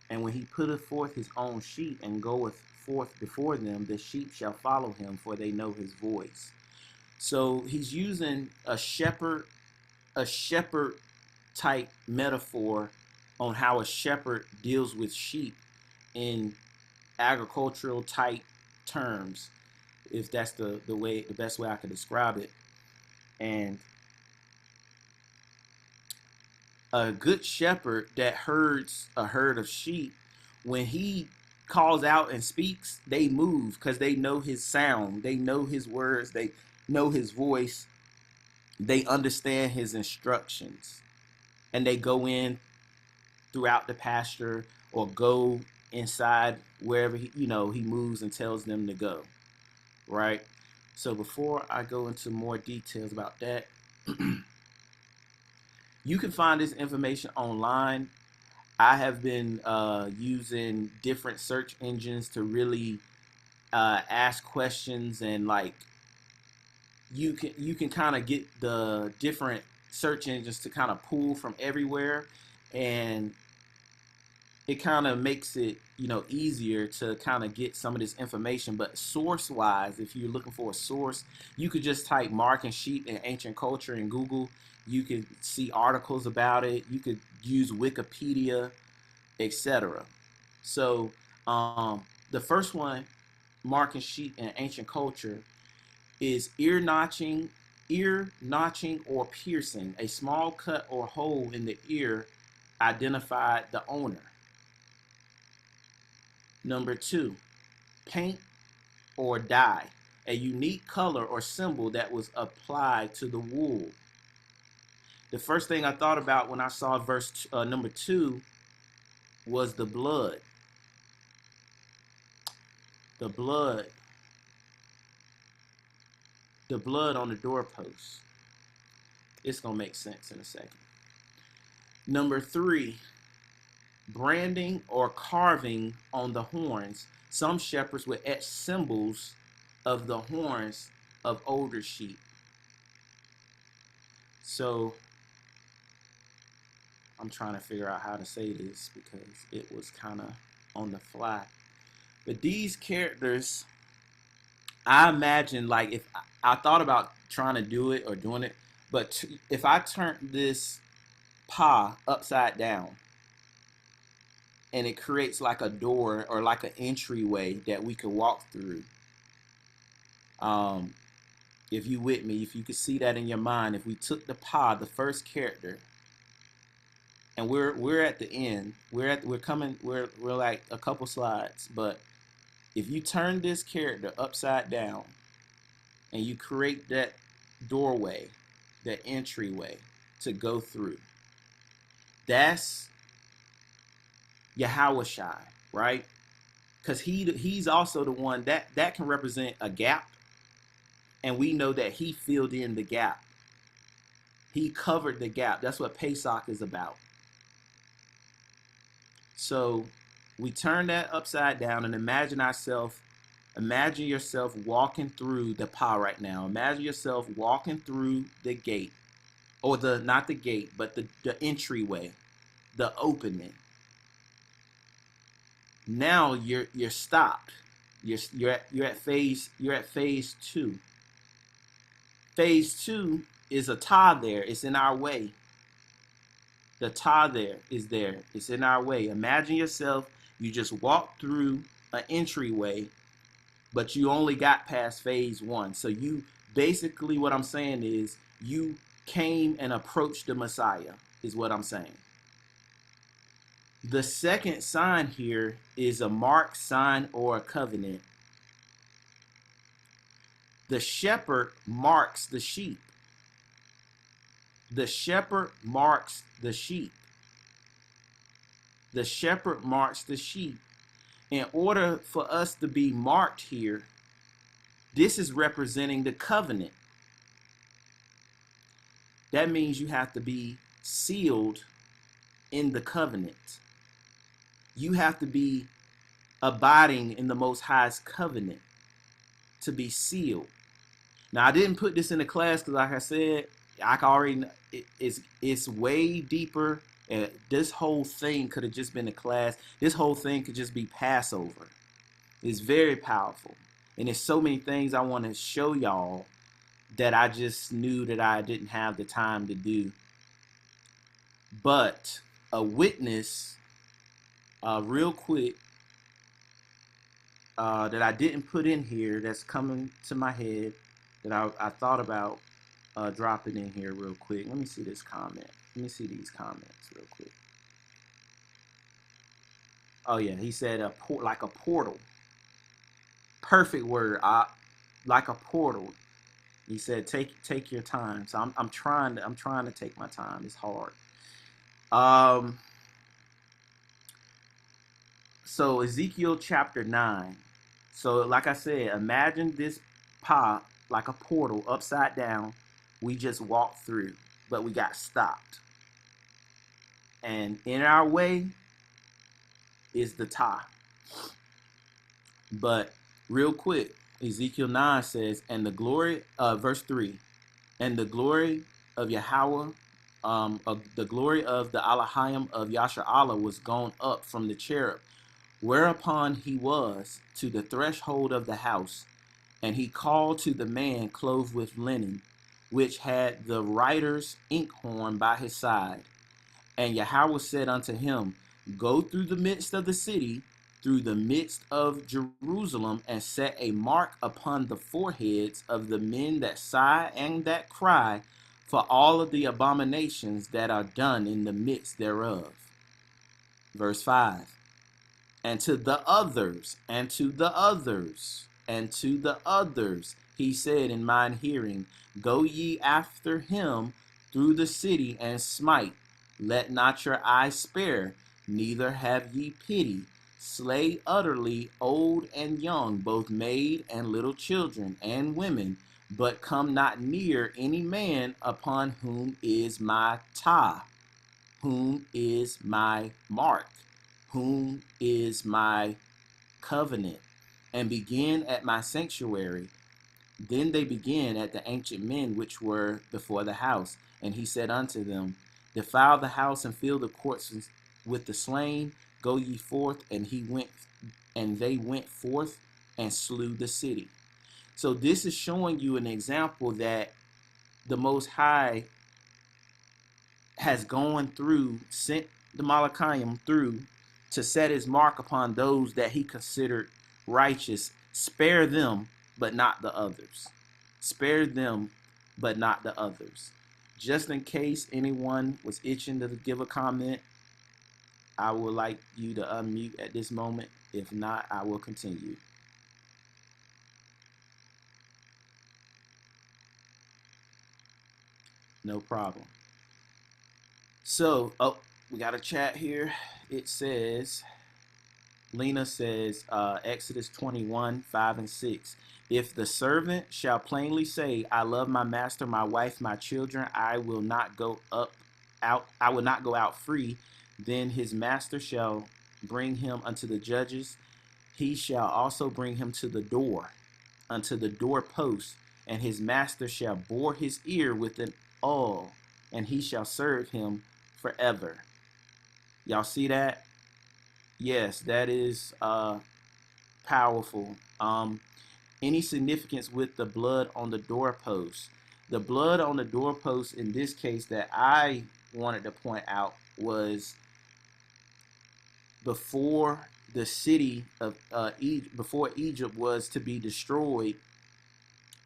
And when he putteth forth his own sheep, and goeth forth before them, the sheep shall follow him, for they know his voice. So he's using a shepherd type metaphor on how a shepherd deals with sheep in agricultural type terms, if that's the best way I could describe it. And a good shepherd that herds a herd of sheep, when he calls out and speaks, they move because they know his sound, they know his words, they know his voice, they understand his instructions, and they go in throughout the pasture or go inside wherever he moves and tells them to go, right? So before I go into more details about that, you can find this information online. I have been using different search engines to really ask questions, and like you can kind of get the different search engines to kind of pull from everywhere, and it kind of makes it easier to kind of get some of this information. But source wise, if you're looking for a source, you could just type mark and sheep in ancient culture in Google. You could see articles about it. You could use Wikipedia, etc. So the first one, mark and sheep in ancient culture, is ear notching or piercing. A small cut or hole in the ear identified the owner. Number 2, paint or dye. A unique color or symbol that was applied to the wool. The first thing I thought about when I saw verse number 2 was the blood. The blood. The blood on the doorpost. It's going to make sense in a second. Number 3, branding or carving on the horns. Some shepherds would etch symbols of the horns of older sheep. So I'm trying to figure out how to say this because it was kind of on the fly. But these characters, I imagine, like, if I thought about trying to do it or doing it, but if I turn this pa upside down, and it creates like a door or like an entryway that we could walk through. Um, if you with me, if you could see that in your mind, if we took the pod, the first character, and we're at the end, we're like a couple slides, but if you turn this character upside down and you create that doorway, the entryway to go through. That's Yahweh, right? Because he's also the one that can represent a gap, and we know that he filled in the gap. He covered the gap. That's what Pesach is about. So we turn that upside down and imagine yourself walking through the Pa right now. Imagine yourself walking through the gate, or not the gate, but the entryway, the opening. Now you're stopped. You're at phase 2. Phase 2 is a Ta there. It's in our way. The Ta there is there. It's in our way. Imagine yourself, you just walk through an entryway, but you only got past phase 1. So you basically, what I'm saying is, you came and approached the Messiah, is what I'm saying. The second sign here is a mark, sign, or a covenant. The shepherd marks the sheep. The shepherd marks the sheep. The shepherd marks the sheep. In order for us to be marked here, this is representing the covenant. That means you have to be sealed in the covenant. You have to be abiding in the Most High's covenant to be sealed. Now, I didn't put this in the class because, like I said, I can already, it's way deeper. And this whole thing could have just been a class. This whole thing could just be Passover. It's very powerful. And there's so many things I want to show y'all that I just knew that I didn't have the time to do. But a witness, real quick, that I didn't put in here, that's coming to my head, that I thought about dropping in here real quick. Let me see this comment. Let me see these comments real quick. Oh yeah, he said like a portal. Perfect word. Like a portal. He said take your time. So I'm trying to take my time. It's hard. So Ezekiel chapter 9. So like I said, imagine this Pa like a portal upside down. We just walked through, but we got stopped. And in our way is the Ta. But real quick, Ezekiel 9 says, and the glory, verse 3, and the glory of Yahweh, of the glory of the Alahayim of Yasher Allah was gone up from the cherub, whereupon he was to the threshold of the house, and he called to the man clothed with linen, which had the writer's inkhorn by his side. And Yahweh said unto him, go through the midst of the city, through the midst of Jerusalem, and set a mark upon the foreheads of the men that sigh and that cry for all of the abominations that are done in the midst thereof. Verse 5. And to the others, and to the others, and to the others, he said in mine hearing, go ye after him through the city and smite. Let not your eye spare, neither have ye pity. Slay utterly old and young, both maid and little children and women, but come not near any man upon whom is my Ta, whom is my mark, whom is my covenant, and begin at my sanctuary. Then they began at the ancient men which were before the house. And he said unto them, defile the house and fill the courts with the slain. Go ye forth. And they went forth and slew the city. So this is showing you an example that the Most High has gone through, sent the Malachim through to set his mark upon those that he considered righteous. Spare them, but not the others. Spare them, but not the others. Just in case anyone was itching to give a comment, I would like you to unmute at this moment. If not, I will continue. No problem. So, oh, we got a chat here. It says, Lena says, Exodus 21, 5 and 6. If the servant shall plainly say, I love my master, my wife, my children, I will not go I will not go out free, then his master shall bring him unto the judges. He shall also bring him to the door, unto the doorpost, and his master shall bore his ear with an awl, and he shall serve him forever. Y'all see that? Yes, that is powerful. Any significance with the blood on the doorpost? The blood on the doorpost in this case that I wanted to point out was before the city of before Egypt was to be destroyed.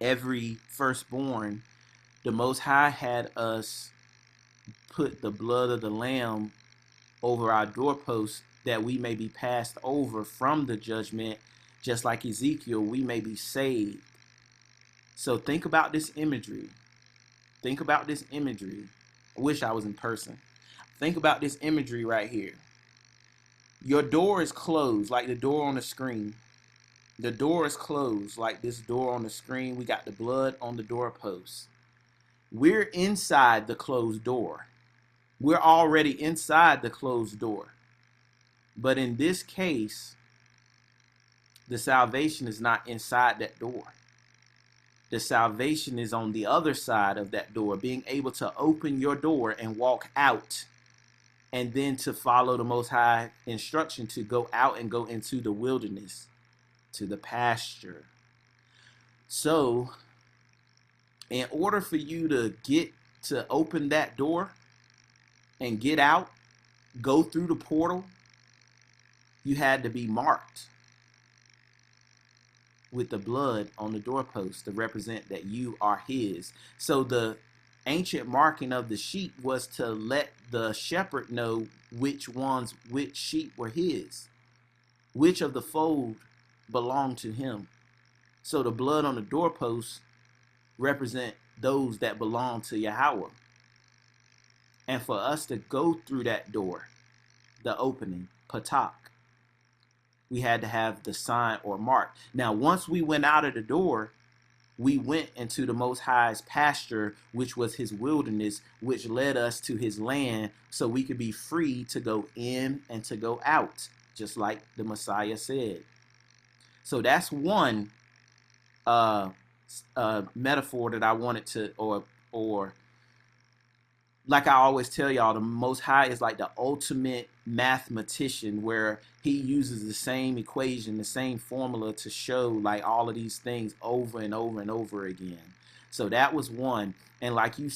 Every firstborn, the Most High had us put the blood of the Lamb over our doorposts that we may be passed over from the judgment, just like Ezekiel, we may be saved. So think about this imagery. Think about this imagery. I wish I was in person. Think about this imagery right here. Your door is closed, like the door on the screen. The door is closed, like this door on the screen. We got the blood on the doorpost. We're inside the closed door. We're already inside the closed door. But in this case, the salvation is not inside that door. The salvation is on the other side of that door, being able to open your door and walk out, and then to follow the Most High instruction to go out and go into the wilderness, to the pasture. So, in order for you to open that door and get out, go through the portal, you had to be marked with the blood on the doorpost to represent that you are his. So the ancient marking of the sheep was to let the shepherd know which sheep were his, which of the fold belonged to him. So the blood on the doorpost represent those that belong to Yahweh. And for us to go through that door, the opening, patak, we had to have the sign or mark. Now, once we went out of the door, we went into the Most High's pasture, which was his wilderness, which led us to his land, so we could be free to go in and to go out, just like the Messiah said. So that's one metaphor that I wanted to, or like I always tell y'all, the Most High is like the ultimate mathematician, where he uses the same equation, the same formula to show like all of these things over and over and over again. So that was one. And like you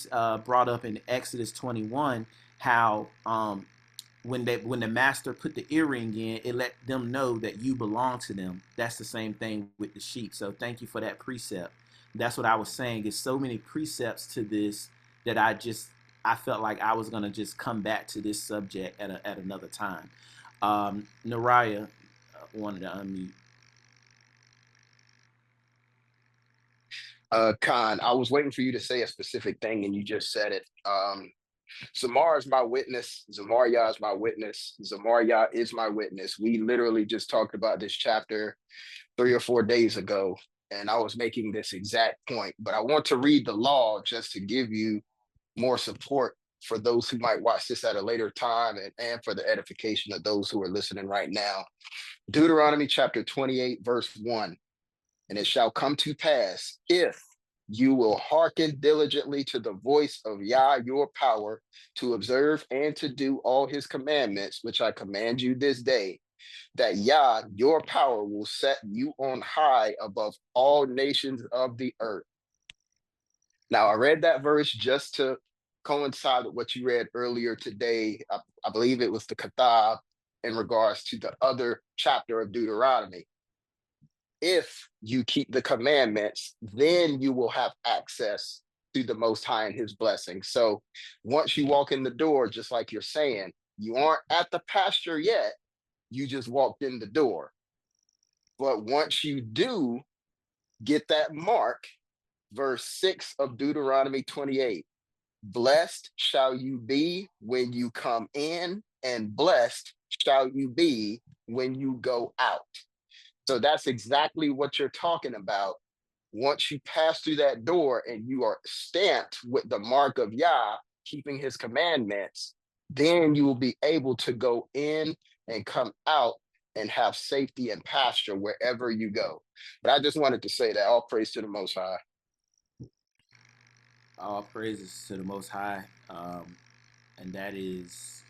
brought up in Exodus 21, how when the master put the earring in, it let them know that you belong to them. That's the same thing with the sheep. So thank you for that precept. That's what I was saying. There's so many precepts to this that I felt like I was gonna just come back to this subject at another time. Naraya wanted to unmute. Khan, I was waiting for you to say a specific thing and you just said it. Zamar is my witness. Zamaria is my witness. Zamaria is my witness. We literally just talked about this chapter 3 or 4 days ago, and I was making this exact point. But I want to read the law just to give you more support for those who might watch this at a later time, and for the edification of those who are listening right now. Deuteronomy chapter 28, verse 1. And it shall come to pass, if you will hearken diligently to the voice of Yah your power, to observe and to do all his commandments, which I command you this day, that Yah your power will set you on high above all nations of the earth. Now, I read that verse just to coincide with what you read earlier today. I believe it was the Katab in regards to the other chapter of Deuteronomy. If you keep the commandments, then you will have access to the Most High and his blessing. So once you walk in the door, just like you're saying, you aren't at the pasture yet. You just walked in the door. But once you do get that mark, verse 6 of Deuteronomy 28, Blessed shall you be when you come in, and blessed shall you be when you go out. So that's exactly what you're talking about. Once you pass through that door and you are stamped with the mark of Yah, keeping his commandments, then you will be able to go in and come out and have safety and pasture wherever you go. But I just wanted to say that all praise to the Most High. All praises to the Most High, and that is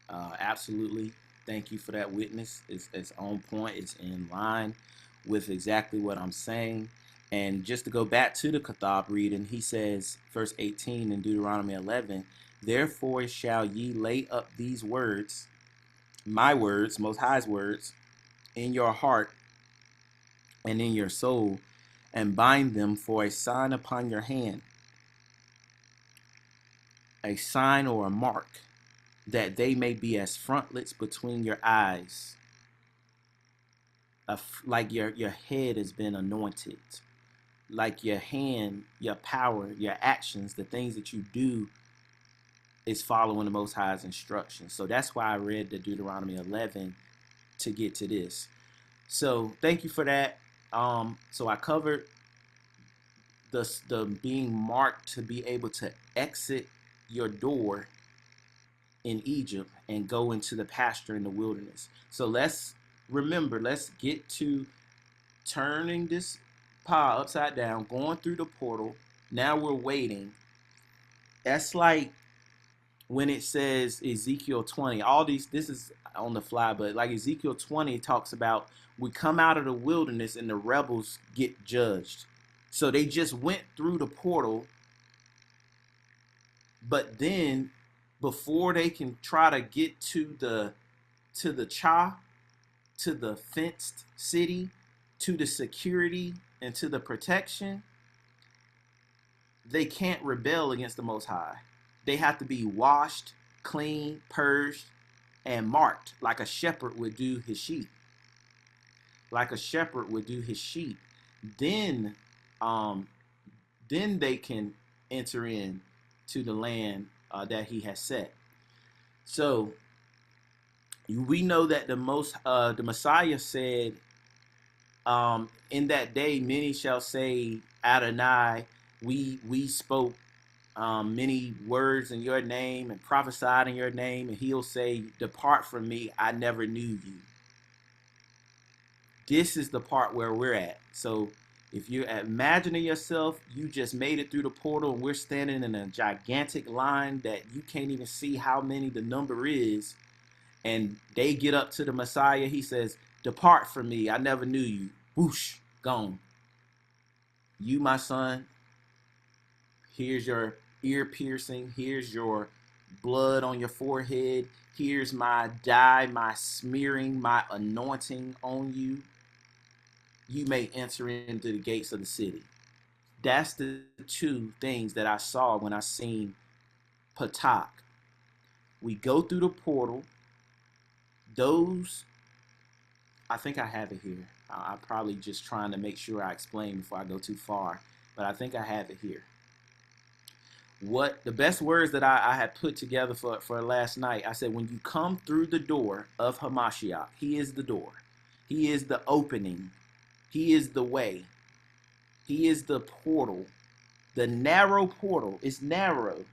absolutely. Thank you for that witness. It's on point. It's in line with exactly what I'm saying. And just to go back to the Kathab reading, he says, verse 18 in Deuteronomy 11, therefore shall ye lay up these words, my words, Most High's words, in your heart and in your soul, and bind them for a sign upon your hand, a sign or a mark, that they may be as frontlets between your eyes, like your head has been anointed, like your hand, your power, your actions, the things that you do is following the Most High's instructions. So that's why I read the Deuteronomy 11 to get to this. So thank you for that. So I covered the being marked to be able to exit your door in Egypt and go into the pasture in the wilderness. So let's get to turning this pile upside down, going through the portal. Now we're waiting. That's like when it says Ezekiel 20. This is on the fly, but like Ezekiel 20 talks about we come out of the wilderness and the rebels get judged. So they just went through the portal, but then before they can try to get to the cha, to the fenced city, to the security and to the protection, they can't rebel against the Most High. They have to be washed, clean, purged, and marked like a shepherd would do his sheep. Like a shepherd would do his sheep. Then they can enter in to the land that he has set. So we know that the Messiah said, in that day many shall say, Adonai, we spoke many words in your name and prophesied in your name, and he'll say, depart from me, I never knew you. This is the part where we're at. So if you're imagining yourself, you just made it through the portal and we're standing in a gigantic line that you can't even see how many the number is, and they get up to the Messiah, he says, depart from me, I never knew you. Whoosh, gone. You, my son, here's your ear piercing, here's your blood on your forehead, here's my dye, my smearing, my anointing on you. You may enter into the gates of the city. That's the two things that I saw when I seen Patak. We go through the portal. Those, I think I have it here. I'm probably just trying to make sure I explain before I go too far, but I think I have it here. What the best words that I had put together for last night, I said, when you come through the door of Hamashiach, he is the door. He is the opening. He is the way. He is the portal. The narrow portal is narrow.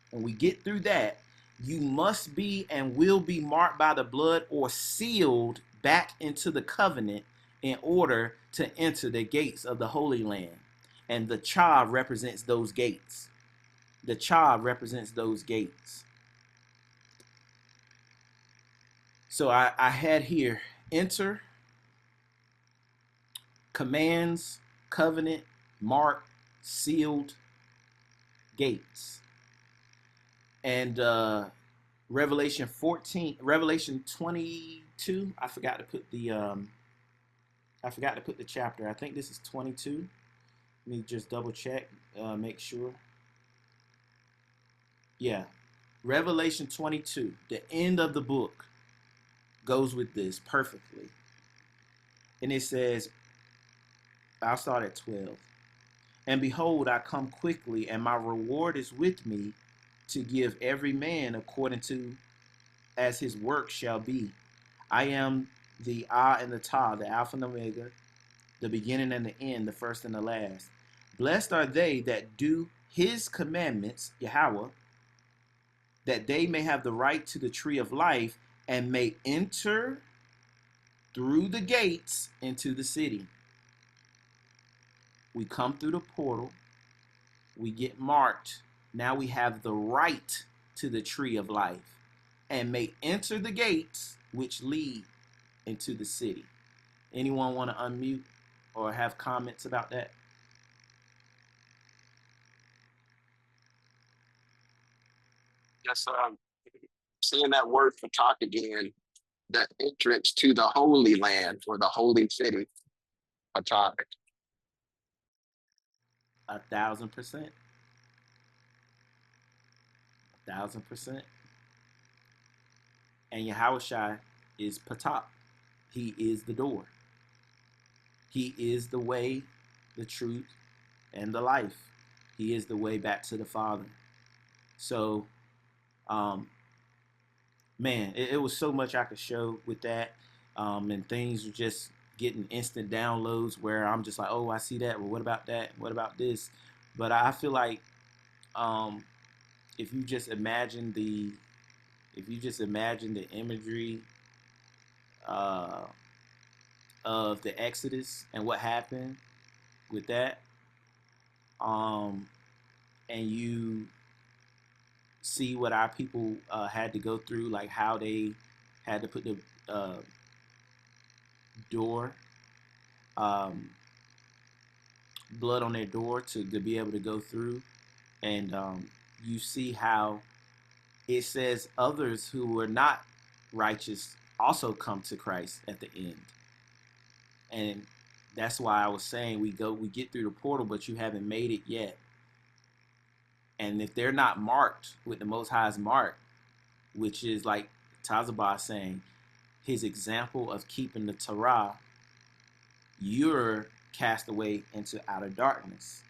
When we get through that, you must be and will be marked by the blood or sealed back into the covenant in order to enter the gates of the Holy Land. And the child represents those gates. The child represents those gates. So I had here, enter, commands, covenant, mark, sealed, gates. And Revelation 22, I forgot to put the chapter. I think this is 22. Let me just double check, make sure. Yeah, Revelation 22, the end of the book, goes with this perfectly. And it says, I'll start at 12. And behold, I come quickly, and my reward is with me to give every man according to as his work shall be. I am the Ah and the Ta, the Alpha and Omega, the beginning and the end, the first and the last. Blessed are they that do his commandments, Yahweh, that they may have the right to the tree of life and may enter through the gates into the city. We come through the portal, we get marked. Now we have the right to the tree of life and may enter the gates which lead into the city. Anyone want to unmute or have comments about that? Yes, seeing that word for talk again, the entrance to the Holy Land or the Holy City, Patak. 1,000%. 1,000%. And Yahushua is Patah. He is the door. He is the way, the truth, and the life. He is the way back to the Father. So, man, it was so much I could show with that. And things were just getting instant downloads where I'm just like, oh, I see that. Well, what about that? What about this? But I feel like um, if you just imagine the imagery uh, of the Exodus and what happened with that, and you see what our people had to go through, like how they had to put the door, um, blood on their door to be able to go through, and you see how it says others who were not righteous also come to Christ at the end. And that's why I was saying we get through the portal, but you haven't made it yet. And if they're not marked with the Most High's mark, which is like Tazabah saying, his example of keeping the Torah, you're cast away into outer darkness.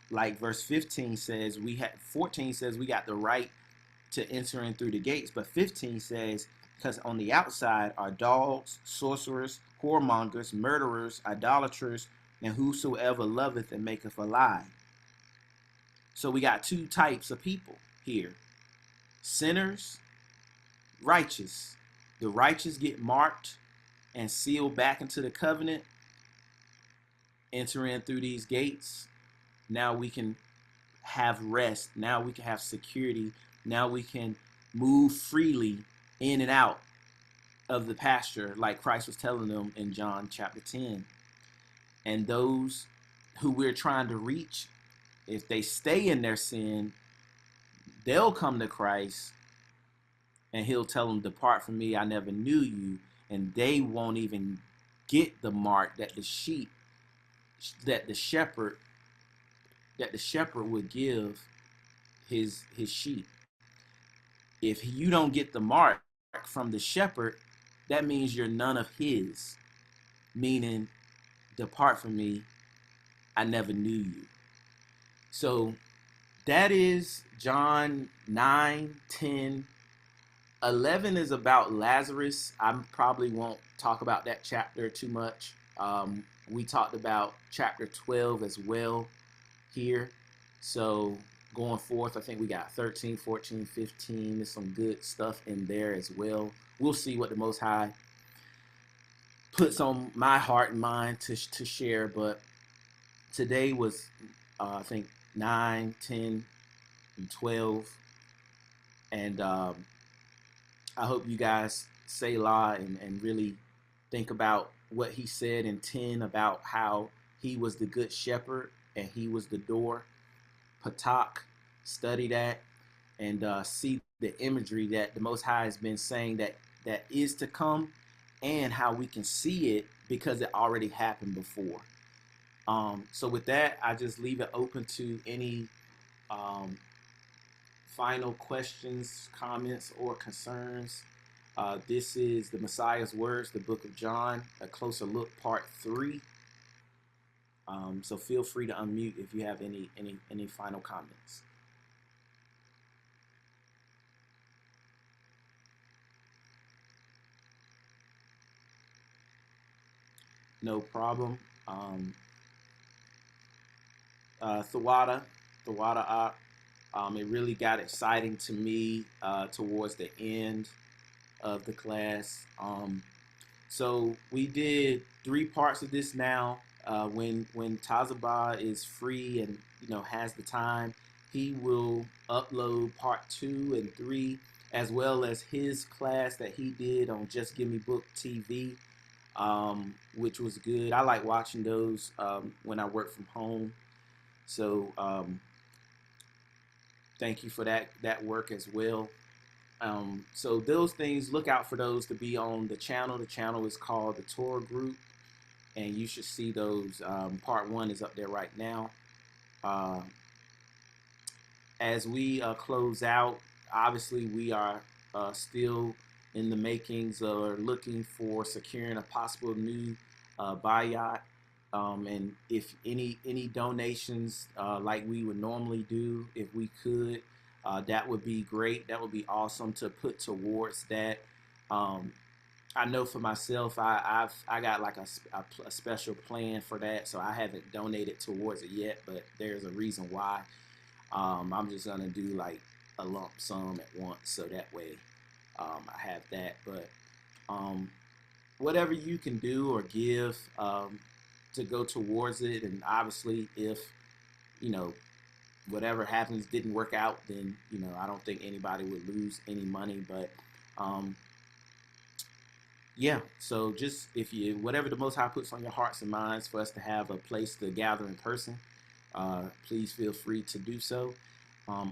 Like verse 15 says, 14 says we got the right to enter in through the gates, but 15 says, because on the outside are dogs, sorcerers, whoremongers, murderers, idolaters, and whosoever loveth and maketh a lie. So we got two types of people here: sinners, righteous. The righteous get marked and sealed back into the covenant, enter in through these gates. Now we can have rest. Now we can have security. Now we can move freely in and out of the pasture, like Christ was telling them in John chapter 10. And those who we're trying to reach, if they stay in their sin, they'll come to Christ and he'll tell them, depart from me, I never knew you. And they won't even get the mark that the shepherd would give his sheep. If you don't get the mark from the shepherd, that means you're none of his, meaning depart from me, I never knew you. So that is John 9, 10. 11 is about Lazarus. I probably won't talk about that chapter too much. We talked about chapter 12 as well here. So going forth, I think we got 13, 14, 15. There's some good stuff in there as well. We'll see what the Most High puts on my heart and mind to share. But today was, I think, 9, 10, and 12. And I hope you guys say la and really think about what he said in 10 about how he was the good shepherd and he was the door. Patak, study that and see the imagery that the Most High has been saying that is to come, and how we can see it because it already happened before. So with that, I just leave it open to any final questions, comments, or concerns. This is the Messiah's Words, the book of John, a closer look, part 3. So feel free to unmute if you have any final comments. No problem. Thawada, it really got exciting to me towards the end of the class. So we did 3 parts of this now. When Tazaba is free and has the time, he will upload part 2 and 3, as well as his class that he did on Just Give Me Book TV, which was good. I like watching those when I work from home. So thank you for that work as well. So those things, look out for those to be on the channel. The channel is called the Torah Group, and you should see those. Part 1 is up there right now. As we close out, obviously we are still in the makings or looking for securing a possible new bayat. And if any donations like we would normally do, if we could, that would be great. That would be awesome to put towards that. I know for myself, I got like a special plan for that, so I haven't donated towards it yet, but there's a reason why. I'm just gonna do like a lump sum at once, so that way I have that. But whatever you can do or give to go towards it, and obviously if whatever happens didn't work out, then I don't think anybody would lose any money. But yeah, so just if you whatever the Most High puts on your hearts and minds for us to have a place to gather in person, please feel free to do so.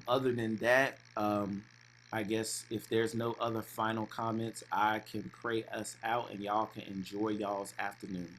Other than that, I guess if there's no other final comments, I can pray us out and y'all can enjoy y'all's afternoon.